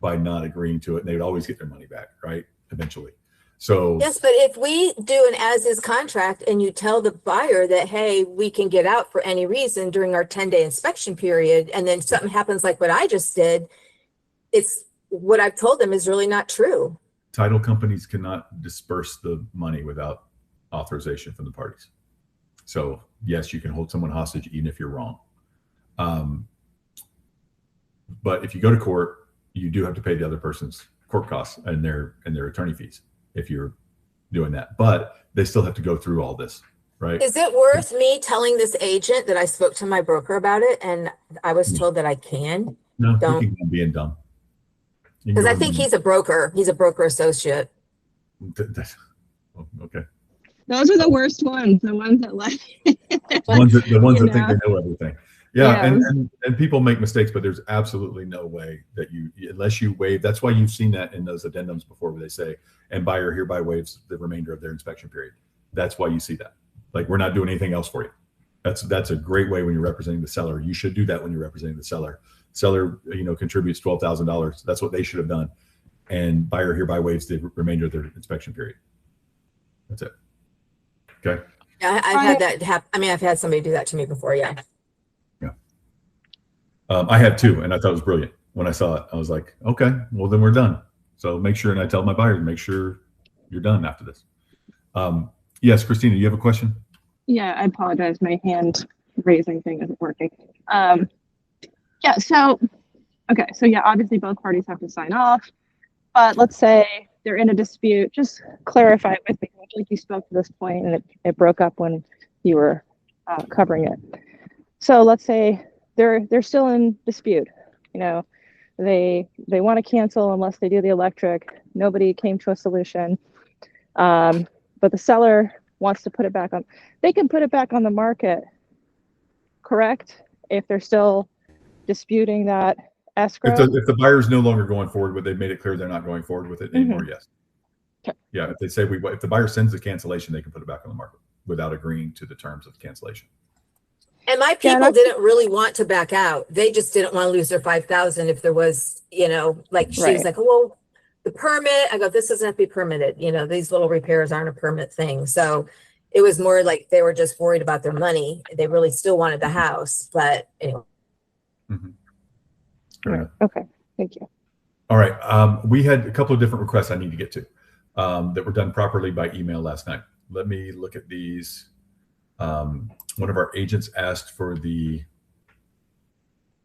by not agreeing to it, and they'd always get their money back, right? Eventually. So yes, but if we do an as-is contract and you tell the buyer that, hey, we can get out for any reason during our 10-day inspection period, and then something happens like what I just did, it's what I've told them is really not true. title companies cannot disperse the money without authorization from the parties. So yes, you can hold someone hostage even if you're wrong. But if you go to court, you do have to pay the other person's court costs and their attorney fees if you're doing that. But they still have to go through all this, right? Is it worth me telling this agent that I spoke to my broker about it and I was told that I can? No, Don't. you can be being dumb. Because I think he's a broker. He's a broker associate. Okay. Those are the worst ones. The ones that like The ones that think they know everything. Yeah, Yes. and people make mistakes, but there's absolutely no way that you, unless you waive. That's why you've seen that in those addendums before, where they say, "And buyer hereby waives the remainder of their inspection period." That's why you see that. Like, we're not doing anything else for you. That's a great way when you're representing the seller. You should do that when you're representing the seller. Seller, contributes $12,000. That's what they should have done, and buyer hereby waives the remainder of their inspection period. That's it. Okay. Yeah, I've had that happen. I mean, I've had somebody do that to me before. Yeah. I had two, and I thought it was brilliant. When I saw it, I was like, okay, well, then we're done. So make sure, and I tell my buyers, make sure you're done after this. Yes, Christina, you have a question? Yeah, I apologize. My hand raising thing isn't working. Yeah, so obviously both parties have to sign off, but let's say they're in a dispute. Just clarify it with me. Like, you spoke to this point and it broke up when you were covering it. So let's say they're still in dispute. They want to cancel unless they do the electric. Nobody came to a solution. But the seller wants to put it back on. They can put it back on the market, correct? If they're still disputing that escrow. If the buyer's no longer going forward with it, they've made it clear they're not going forward with it anymore, yes. Okay. Yeah, if they say if the buyer sends the cancellation, they can put it back on the market without agreeing to the terms of the cancellation. And my people didn't really want to back out. They just didn't want to lose their 5,000 if there was, like she was like, oh, well, the permit. I go, this doesn't have to be permitted. These little repairs aren't a permit thing. So it was more like they were just worried about their money. They really still wanted the house, but anyway. Right. Okay, thank you. All right. We had a couple of different requests I need to get to that were done properly by email last night. Let me look at these. One of our agents asked for the,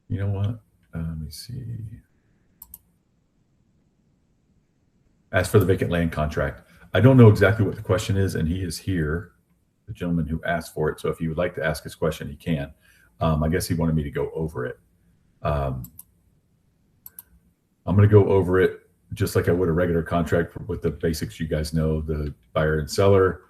let me see. Asked for the vacant land contract. I don't know exactly what the question is, and he is here, the gentleman who asked for it. So if he would like to ask his question, he can. I guess he wanted me to go over it. I'm going to go over it just like I would a regular contract with the basics you guys know, the buyer and seller.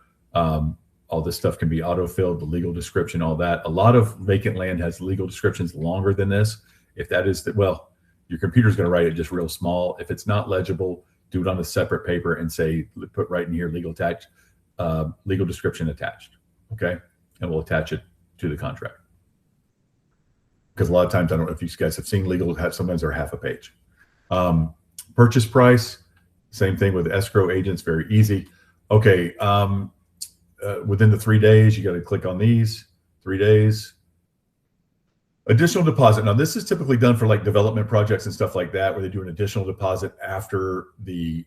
All this stuff can be auto-filled, the legal description, all that. A lot of vacant land has legal descriptions longer than this. If that is, your computer's going to write it just real small. If it's not legible, do it on a separate paper and say, put right in here, legal description attached. Okay. And we'll attach it to the contract. Because a lot of times, I don't know if you guys have seen legal, sometimes they're half a page. Purchase price, same thing with escrow agents, very easy. Okay. Within the 3 days, you got to click on these 3 days. Additional deposit. Now, this is typically done for like development projects and stuff like that, where they do an additional deposit after the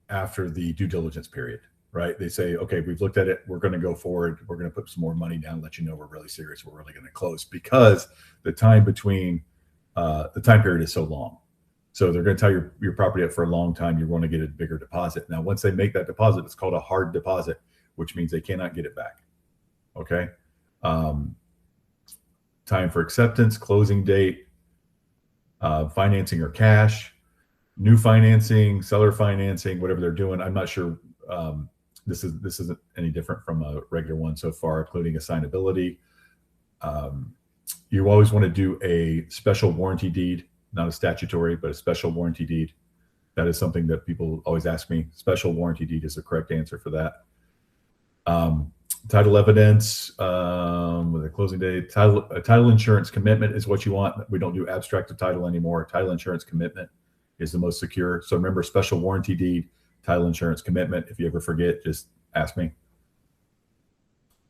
due diligence period, right? They say, okay, we've looked at it. We're going to go forward. We're going to put some more money down, let you know we're really serious. We're really going to close, because the time between the time period is so long. So they're going to tell your property up for a long time. You want to get a bigger deposit. Now, once they make that deposit, it's called a hard deposit, which means they cannot get it back. Okay. Time for acceptance, closing date, financing or cash, new financing, seller financing, whatever they're doing. I'm not sure. This isn't any different from a regular one so far, including assignability. You always want to do a special warranty deed. Not a statutory, but a special warranty deed. That is something that people always ask me. Special warranty deed is the correct answer for that. Title evidence with a closing date. Title insurance commitment is what you want. We don't do abstract of title anymore. Title insurance commitment is the most secure. So remember, special warranty deed, title insurance commitment. If you ever forget, just ask me.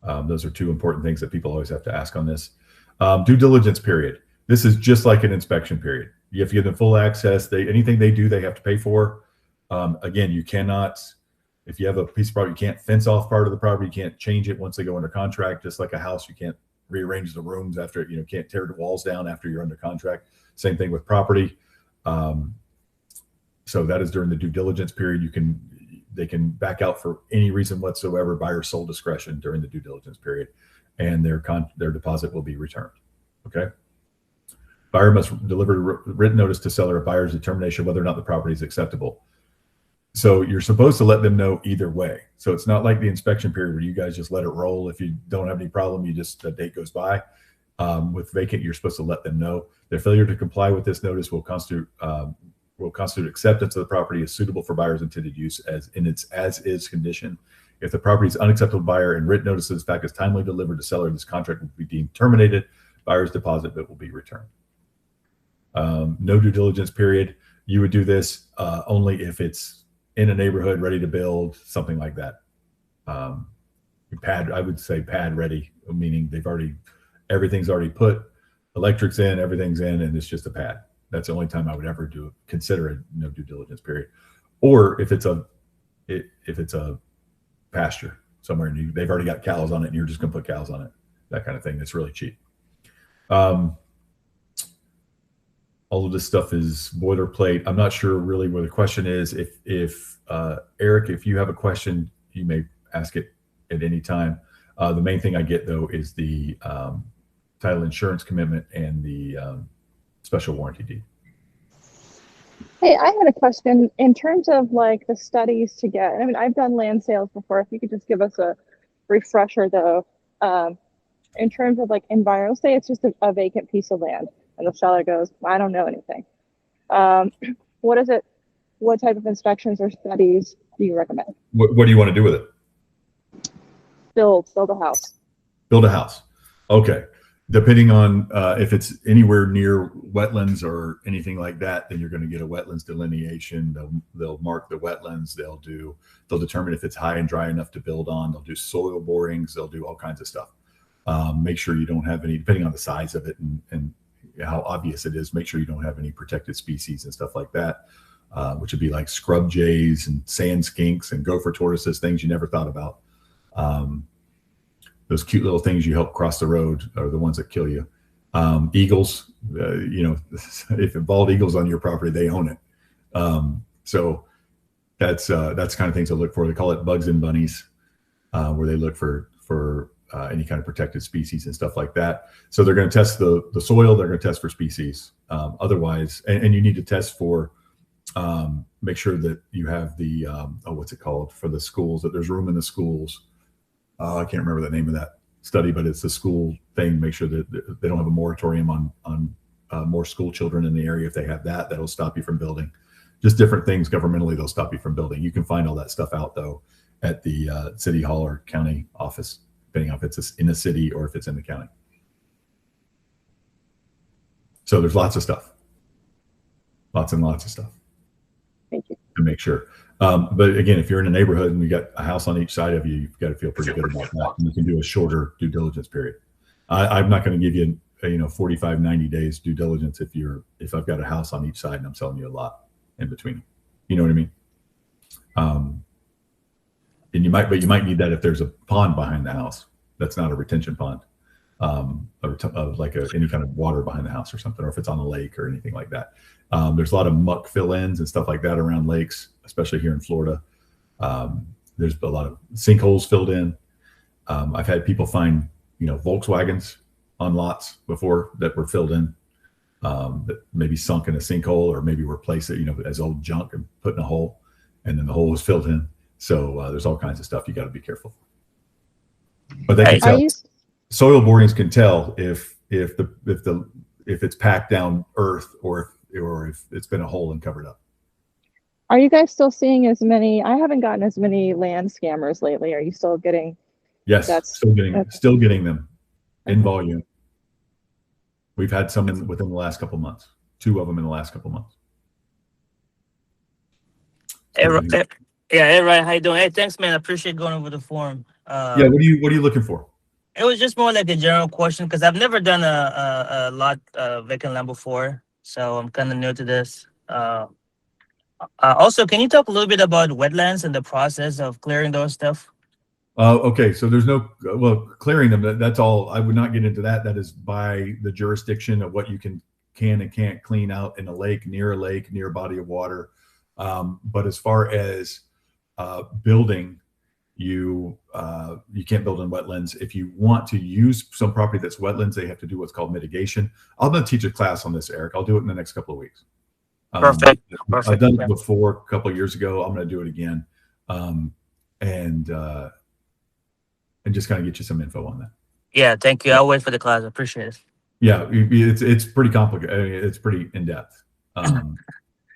Those are two important things that people always have to ask on this. Due diligence period. This is just like an inspection period. You have to give them full access. Anything they do, they have to pay for. Again, you cannot, if you have a piece of property, you can't fence off part of the property. You can't change it once they go under contract. Just like a house, you can't rearrange the rooms after, you can't tear the walls down after you're under contract. Same thing with property. So that is during the due diligence period. They can back out for any reason whatsoever, buyer's sole discretion during the due diligence period, and their deposit will be returned. Okay. Buyer must deliver written notice to seller of buyer's determination whether or not the property is acceptable. So you're supposed to let them know either way. So it's not like the inspection period where you guys just let it roll. If you don't have any problem, the date goes by. With vacant, you're supposed to let them know. Their failure to comply with this notice will constitute acceptance of the property as suitable for buyer's intended use in its as-is condition. If the property is unacceptable to buyer and written notice of this fact is timely delivered to seller, this contract will be deemed terminated. Buyer's deposit will be returned. No due diligence period. You would do this only if it's in a neighborhood ready to build, something like that. I would say pad ready, meaning everything's already put, electric's in, everything's in, and it's just a pad. That's the only time I would ever consider a no due diligence period. Or if it's a pasture somewhere and they've already got cows on it and you're just gonna put cows on it, that kind of thing. That's really cheap. All of this stuff is boilerplate. I'm not sure really where the question is. If Eric, if you have a question, you may ask it at any time. The main thing I get though is the title insurance commitment and the special warranty deed. Hey, I had a question in terms of like the studies to get. I mean, I've done land sales before. If you could just give us a refresher though, in terms of like environmental, say it's just a vacant piece of land. And the seller goes, I don't know anything. What is it? What type of inspections or studies do you recommend? What do you want to do with it? Build a house. Build a house. Okay. Depending on if it's anywhere near wetlands or anything like that, then you're going to get a wetlands delineation. They'll mark the wetlands. They'll determine if it's high and dry enough to build on. They'll do soil borings. They'll do all kinds of stuff. Make sure you don't have any, depending on the size of it and how obvious it is, make sure you don't have any protected species and stuff like that, which would be like scrub jays and sand skinks and gopher tortoises, things you never thought about. Those cute little things you help cross the road are the ones that kill you. Eagles, if bald eagle's on your property, they own it. So that's kind of things to look for. They call it bugs and bunnies, where they look for any kind of protected species and stuff like that. So they're going to test the soil. They're going to test for species. Otherwise, and you need to test for, make sure that you have the, what's it called for the schools, that there's room in the schools. I can't remember the name of that study, but it's the school thing. Make sure that they don't have a moratorium on more school children in the area. If they have that, that'll stop you from building. Just different things governmentally, they'll stop you from building. You can find all that stuff out though at the city hall or county office, depending on if it's in the city or if it's in the county. So there's lots of stuff, lots and lots of stuff. Thank you. To make sure. But again, if you're in a neighborhood and you got a house on each side of you, you've got to feel pretty good about that. And you can do a shorter due diligence period. I'm not going to give you 45, 90 days due diligence if I've got a house on each side and I'm selling you a lot in between. You know what I mean? And you might need that if there's a pond behind the house. That's not a retention pond, like any kind of water behind the house or something, or if it's on a lake or anything like that. There's a lot of muck fill-ins and stuff like that around lakes, especially here in Florida. There's a lot of sinkholes filled in. I've had people find, Volkswagens on lots before that were filled in, that maybe sunk in a sinkhole or maybe were placed, as old junk and put in a hole, and then the hole was filled in. So there's all kinds of stuff you got to be careful. But they can tell. Soil borings can tell if it's packed down earth or if it's been a hole and covered up. Are you guys still seeing as many? I haven't gotten as many land scammers lately. Are you still getting Yes, That's still getting them in volume. We've had some within the last couple months. 2 of them in the last couple months. Hey, hey, Ryan, how you doing? Hey, thanks, man. I appreciate going over the form. Yeah, what are you looking for? It was just more like a general question because I've never done a lot vacant land before, so I'm kind of new to this. Also, can you talk a little bit about wetlands and the process of clearing those stuff? Okay, so there's no clearing them. That's all. I would not get into that. That is by the jurisdiction of what you can and can't clean out in a lake, near a body of water. But as far as building, you can't build in wetlands. If you want to use some property that's wetlands, they have to do what's called mitigation. I'm going to teach a class on this, Eric. I'll do it in the next couple of weeks. Perfect. I've done it before a couple of years ago. I'm going to do it again, and just kind of get you some info on that. Yeah, thank you. I'll wait for the class. I appreciate it. Yeah, it's pretty complicated. I mean, it's pretty in depth, and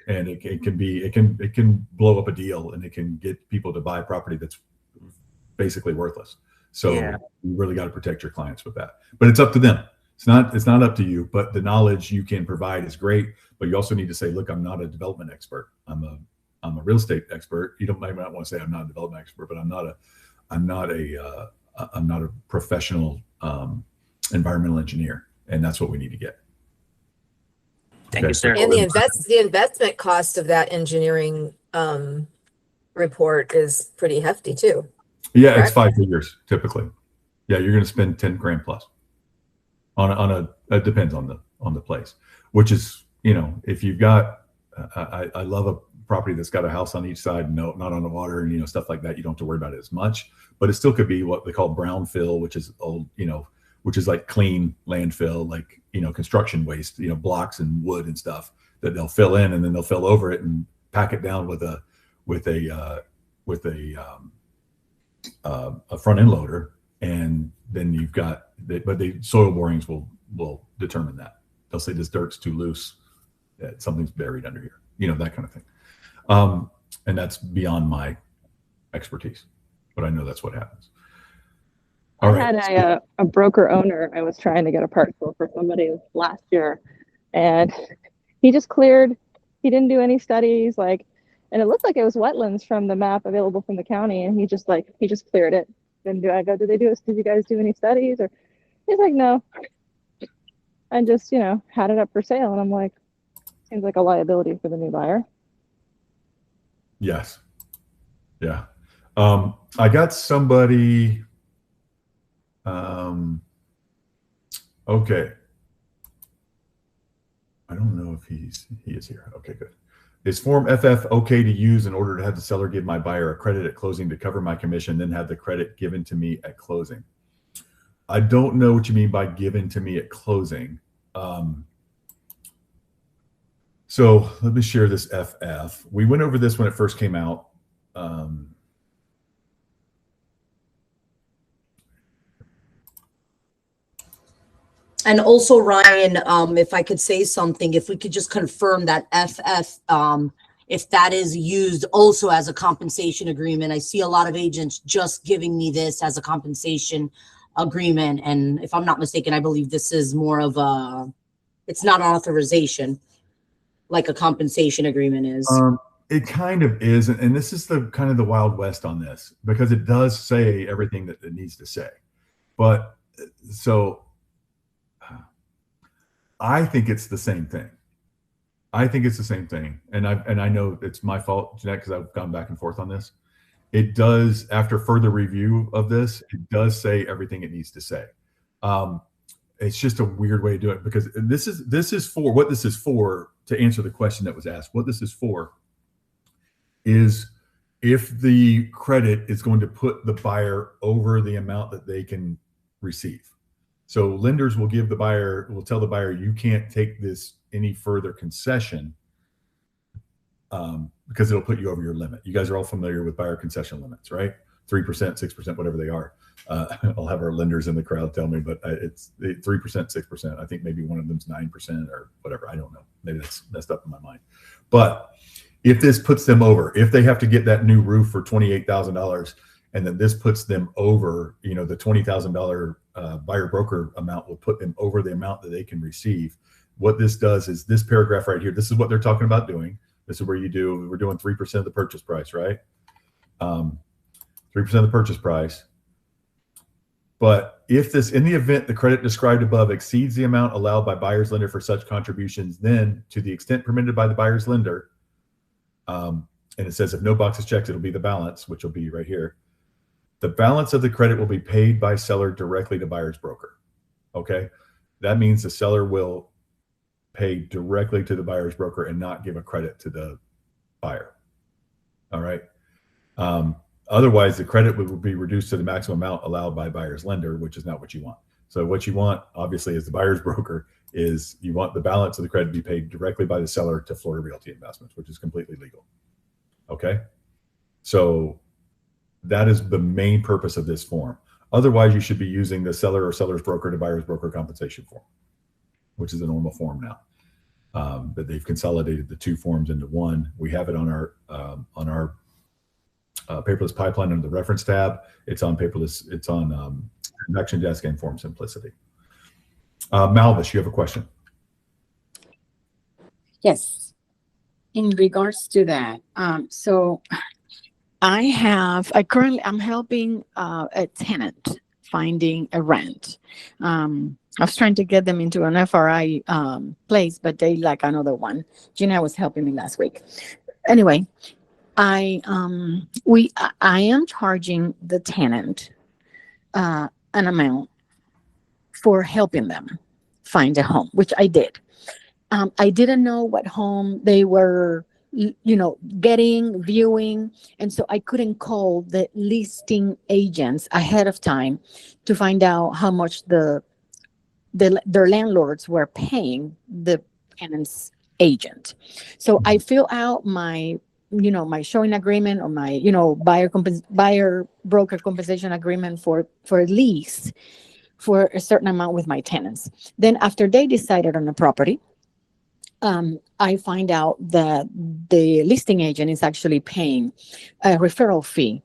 it can blow up a deal, and it can get people to buy property that's basically worthless. So Yeah. you really got to protect your clients with that. But it's up to them. It's not up to you. But the knowledge you can provide is great. But you also need to say, look, I'm not a development expert. I'm a real estate expert. You might not want to say I'm not a development expert, but I'm not a professional environmental engineer, and that's what we need to get. Thank you, sir. And the investment cost of that engineering report is pretty hefty too. Yeah, correct? It's 5 figures typically. Yeah, you're going to spend 10 grand plus it depends on the place, which is, if you've got, I love a property that's got a house on each side, not on the water, and stuff like that. You don't have to worry about it as much, but it still could be what they call brownfill, which is old, which is like clean landfill, like, construction waste, blocks and wood and stuff that they'll fill in, and then they'll fill over it and pack it down with a front end loader. And then you've got but the soil borings will determine that. They'll say this dirt's too loose, that something's buried under here, that kind of thing. And that's beyond my expertise, but I know that's what happens. All right. I had a broker owner. I was trying to get a parcel for somebody last year, and he just cleared. He didn't do any studies, and it looked like it was wetlands from the map available from the county, and he just cleared it. Then did you guys do any studies? Or he's like, no. And just, had it up for sale. And I'm like, seems like a liability for the new buyer. Yes. Yeah. I got somebody. Okay. I don't know if he is here. Okay, good. Is Form FF okay to use in order to have the seller give my buyer a credit at closing to cover my commission, then have the credit given to me at closing? I don't know what you mean by given to me at closing. So let me share this FF. We went over this when it first came out. And also, Ryan, if I could say something, if we could just confirm that FF, if that is used also as a compensation agreement. I see a lot of agents just giving me this as a compensation agreement. And if I'm not mistaken, I believe this is more of it's not an authorization like a compensation agreement is. It kind of is. And this is the kind of the Wild West on this, because it does say everything that it needs to say. But so I think it's the same thing. And I know it's my fault, Jeanette, because I've gone back and forth on this. It does, after further review of this, it does say everything it needs to say. It's just a weird way to do it, because this is for, to answer the question that was asked, what this is for is if the credit is going to put the buyer over the amount that they can receive. So lenders will tell the buyer, you can't take this any further concession because it'll put you over your limit. You guys are all familiar with buyer concession limits, right? 3%, 6%, whatever they are. I'll have our lenders in the crowd tell me, but it's 3%, 6%. I think maybe one of them's 9% or whatever. I don't know. Maybe that's messed up in my mind. But if this puts them over, if they have to get that new roof for $28,000 and then this puts them over, you know, the $20,000 buyer broker amount will put them over the amount that they can receive. What this does is this paragraph right here, this is what they're talking about doing. This is where we're doing 3% of the purchase price, right? 3% of the purchase price. But if this, in the event the credit described above exceeds the amount allowed by buyer's lender for such contributions, then to the extent permitted by the buyer's lender, and it says if no box is checked, it'll be the balance, which will be right here. The balance of the credit will be paid by seller directly to buyer's broker. Okay. That means the seller will pay directly to the buyer's broker and not give a credit to the buyer. All right. Otherwise, the credit will be reduced to the maximum amount allowed by buyer's lender, which is not what you want. So what you want, obviously, as the buyer's broker, is you want the balance of the credit to be paid directly by the seller to Florida Realty Investments, which is completely legal. Okay? So that is the main purpose of this form. Otherwise, you should be using the seller or seller's broker to buyer's broker compensation form, which is a normal form now. But they've consolidated the two forms into one. We have it on our paperless pipeline under the reference tab. It's on paperless. It's on Transaction Desk and Form Simplicity. Malvis, you have a question? Yes. In regards to that, so I'm helping a tenant finding a rent. I was trying to get them into an FRI place, but they like another one. Gina was helping me last week. Anyway, I am charging the tenant an amount for helping them find a home, which I did. I didn't know what home they were, getting, viewing, and so I couldn't call the listing agents ahead of time to find out how much their landlords were paying the tenant's agent. So I fill out my showing agreement or my, buyer broker compensation agreement for lease for a certain amount with my tenants. Then after they decided on the property, I find out that the listing agent is actually paying a referral fee,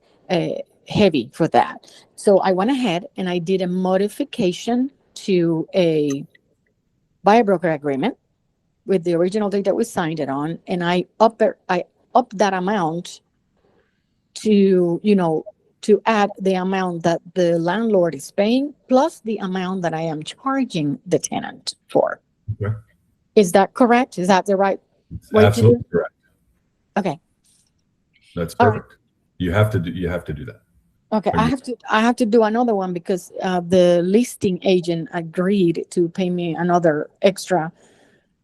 heavy for that. So I went ahead and I did a modification to a buyer broker agreement with the original date that we signed it on, and I up that amount to add the amount that the landlord is paying plus the amount that I am charging the tenant for. Okay. Is that correct? Is that the right way Absolutely to do? correct. Okay. That's All perfect. Right. You have to do that. Okay, I have to do another one because the listing agent agreed to pay me another extra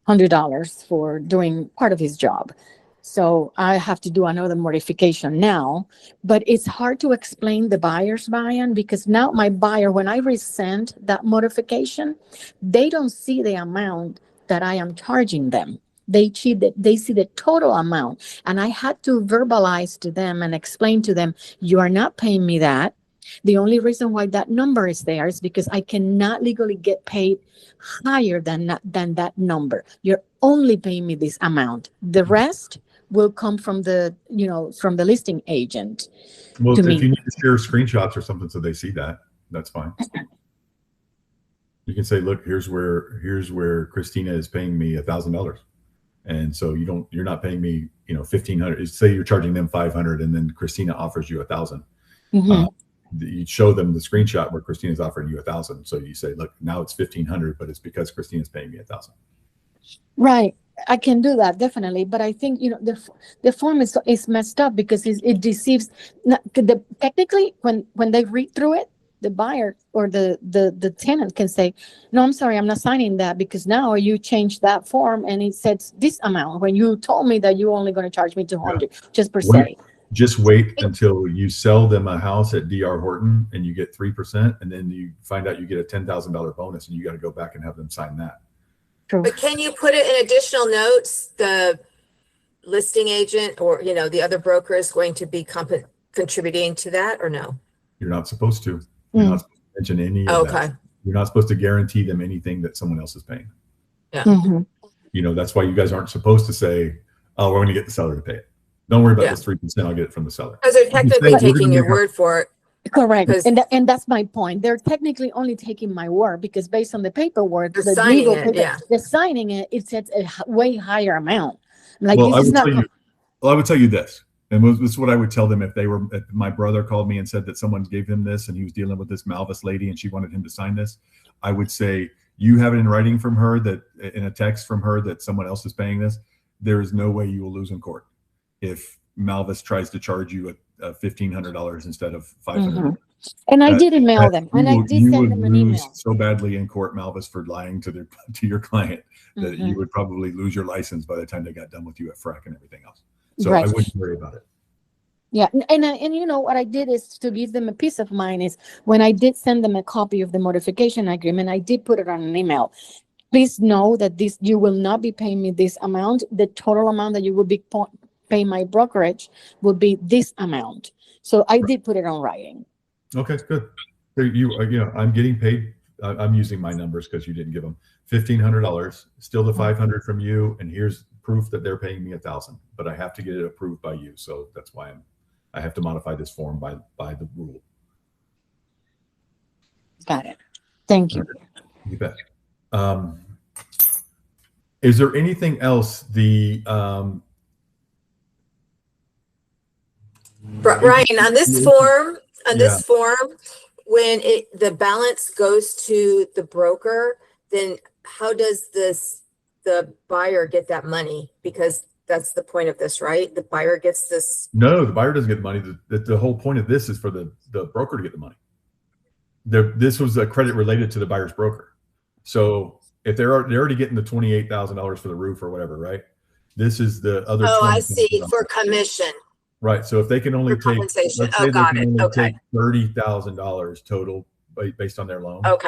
$100 for doing part of his job. So I have to do another modification now, but it's hard to explain the buyer's buy-in because now my buyer, when I resend that modification, they don't see the amount that I am charging them. They see the total amount. And I had to verbalize to them and explain to them, you are not paying me that. The only reason why that number is there is because I cannot legally get paid higher than that number. You're only paying me this amount. The rest will come from the listing agent. Well, if you need to share screenshots or something so they see that, that's fine. You can say, look, here's where Christina is paying me $1,000. And so you're not paying me, $1,500. Say you're charging them $500 and then Christina offers you $1,000. Mm-hmm. You show them the screenshot where Christina's offering you $1,000. So you say, look, now it's $1,500, but it's because Christina's paying me $1,000. Right. I can do that definitely, but I think the form is messed up because it deceives. Technically, when they read through it, the buyer or the tenant can say, "No, I'm sorry, I'm not signing that because now you changed that form and it says this amount when you told me that you're only going to charge me $200 just per se." Just wait until you sell them a house at D.R. Horton and you get 3%, and then you find out you get a $10,000 bonus, and you got to go back and have them sign that. True. But can you put it in additional notes? The listing agent or the other broker is going to be contributing to that, or no? You're not supposed to. You're not supposed to mention any of that. You're not supposed to guarantee them anything that someone else is paying. Yeah. Mm-hmm. That's why you guys aren't supposed to say, "Oh, we're going to get the seller to pay it." Don't worry about Yeah. this 3%. I'll get it from the seller. Because they're technically We're gonna taking your make our- word for it. Correct. 'Cause- And that's my point. They're technically only taking my word because based on the paperwork, They're the signing legal it, paper, yeah. they're signing it, it sets a way higher amount. Like Well, this is not I would tell you this, and this is what I would tell them if my brother called me and said that someone gave him this and he was dealing with this Malvis lady and she wanted him to sign this. I would say, you have it in writing from her, that in a text from her, that someone else is paying this. There is no way you will lose in court if Malvis tries to charge you $1,500 instead of $500. Mhm. And I did email them, and I did send them an email. So badly in court, Malvis, for lying to your client that Mhm. you would probably lose your license by the time they got done with you at FRAC and everything else. So Right. I wouldn't worry about it. Yeah, and you know what I did is to give them a peace of mind is when I did send them a copy of the modification agreement, I did put it on an email. Please know that you will not be paying me this amount. The total amount that you will be paying my brokerage will be this amount. So I did put it on writing. Okay, good. So I'm getting paid. I'm using my numbers because you didn't give them $1,500. Still the $500 from you, and here's proof that they're paying me $1,000. But I have to get it approved by you, so that's why I have to modify this form by the rule. Got it. Thank you. You bet. Is there anything else Ryan, on this form, when the balance goes to the broker, then how does the buyer get that money? Because that's the point of this, right? The buyer gets this. No, the buyer doesn't get the money. The whole point of this is for the broker to get the money. This was a credit related to the buyer's broker. So if they're already getting the $28,000 for the roof or whatever, right? This is the other. Oh, I see, for commission. Right. So if they can only take, let's say they got can it. only Okay. take $30,000 total based on their loan. Okay.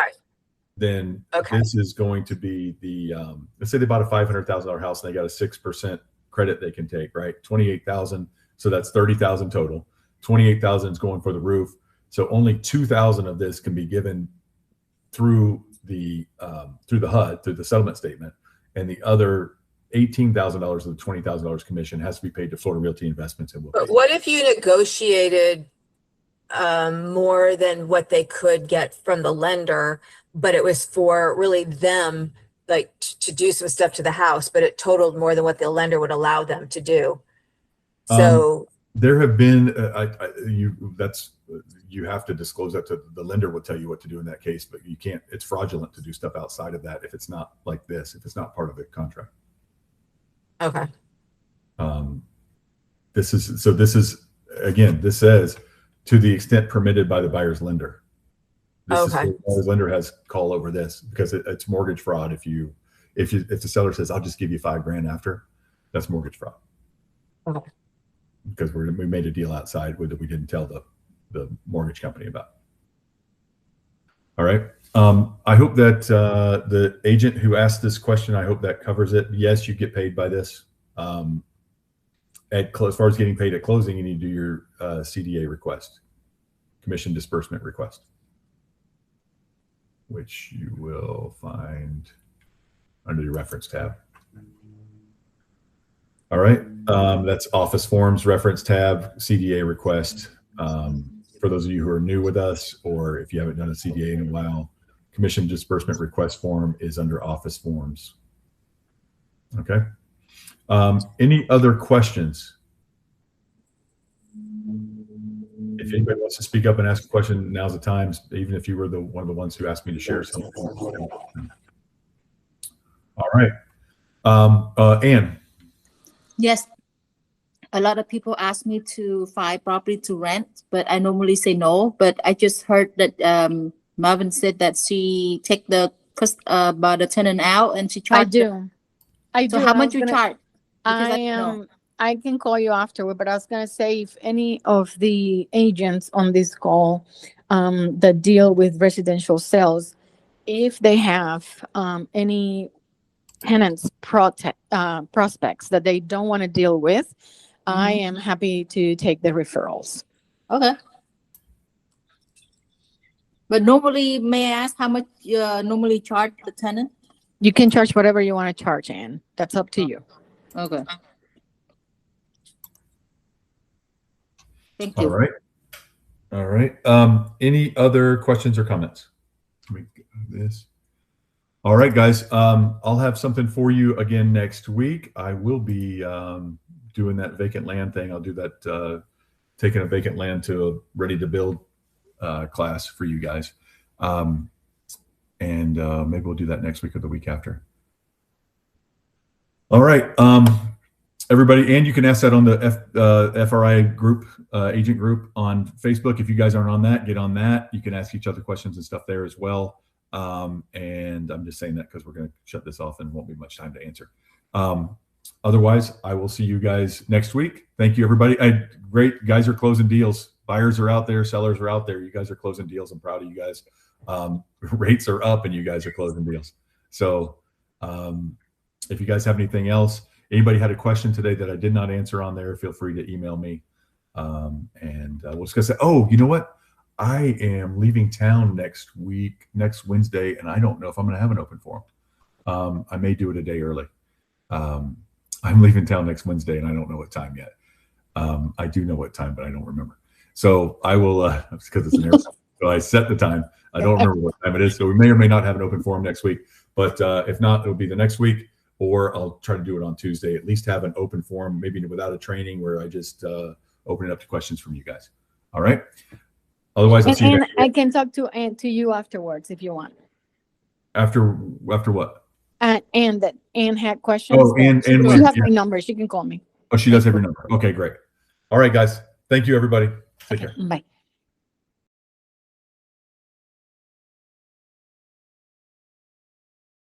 Then this is going to be the let's say they bought a $500,000 house and they got a 6% credit they can take, right? 28,000. So that's 30,000 total. 28,000 is going for the roof. So only 2,000 of this can be given through the HUD, through the settlement statement, and the other $18,000 of the $20,000 commission has to be paid to Florida Realty Investments. And But what if you negotiated more than what they could get from the lender, but it was for really them, like to do some stuff to the house, but it totaled more than what the lender would allow them to do? So there have been you have to disclose that to the lender. Will tell you what to do in that case, but you can't. It's fraudulent to do stuff outside of that if it's not like this. If it's not part of the contract. Okay. This is again. This says to the extent permitted by the buyer's lender. This is the buyer's lender has call over this because it's mortgage fraud. If the seller says I'll just give you $5,000 after, that's mortgage fraud. Okay. Because we made a deal outside that we didn't tell the mortgage company about. All right. I hope that the agent who asked this question, I hope that covers it. Yes, you get paid by this. As far as getting paid at closing, you need to do your CDA request, commission disbursement request, which you will find under your reference tab. All right. That's office forms, reference tab, CDA request. For those of you who are new with us, or if you haven't done a CDA in a while, commission disbursement request form is under office forms. Okay. Any other questions? If anybody wants to speak up and ask a question, now's the time, even if you were one of the ones who asked me to share something. All right. Ann. Yes. A lot of people ask me to find property to rent, but I normally say no. But I just heard that Marvin said that she take the tenant out and she charged. I do. So how much you charge? I can call you afterward, but I was gonna say if any of the agents on this call that deal with residential sales, if they have any tenants prospects that they don't want to deal with, I am happy to take the referrals. Okay. But normally, may I ask how much you normally charge the tenant? You can charge whatever you want to charge, Ann. That's up to you. Okay. Thank All you. right. All right. Any other questions or comments? Let me get this. All right, guys. I'll have something for you again next week. I will be doing that vacant land thing. I'll do that, taking a vacant land to a ready to build class for you guys. And maybe we'll do that next week or the week after. All right. Everybody, and you can ask that on the FRI group, agent group on Facebook. If you guys aren't on that, get on that. You can ask each other questions and stuff there as well. And I'm just saying that because we're going to shut this off and won't be much time to answer. Otherwise, I will see you guys next week. Thank you, everybody. Great. Guys are closing deals. Buyers are out there. Sellers are out there. You guys are closing deals. I'm proud of you guys. Rates are up and you guys are closing deals. So if you guys have anything else, anybody had a question today that I did not answer on there, feel free to email me. And we'll just say, oh, you know what? I am leaving town next Wednesday, and I don't know if I'm going to have an open forum. I may do it a day early. I'm leaving town next Wednesday, and I don't know what time yet. I do know what time, but I don't remember. So I will, because it's an airport. So I set the time. I don't remember what time it is. So we may or may not have an open forum next week. But if not, it'll be the next week, or I'll try to do it on Tuesday. At least have an open forum, maybe without a training, where I just open it up to questions from you guys. All right. Otherwise, I'll see you. And I can talk to you afterwards if you want. After what? And that Anne had questions. Oh, and she has my number. She can call me. Oh, she does have your number. Okay, great. All right, guys. Thank you, everybody. Take care. Bye.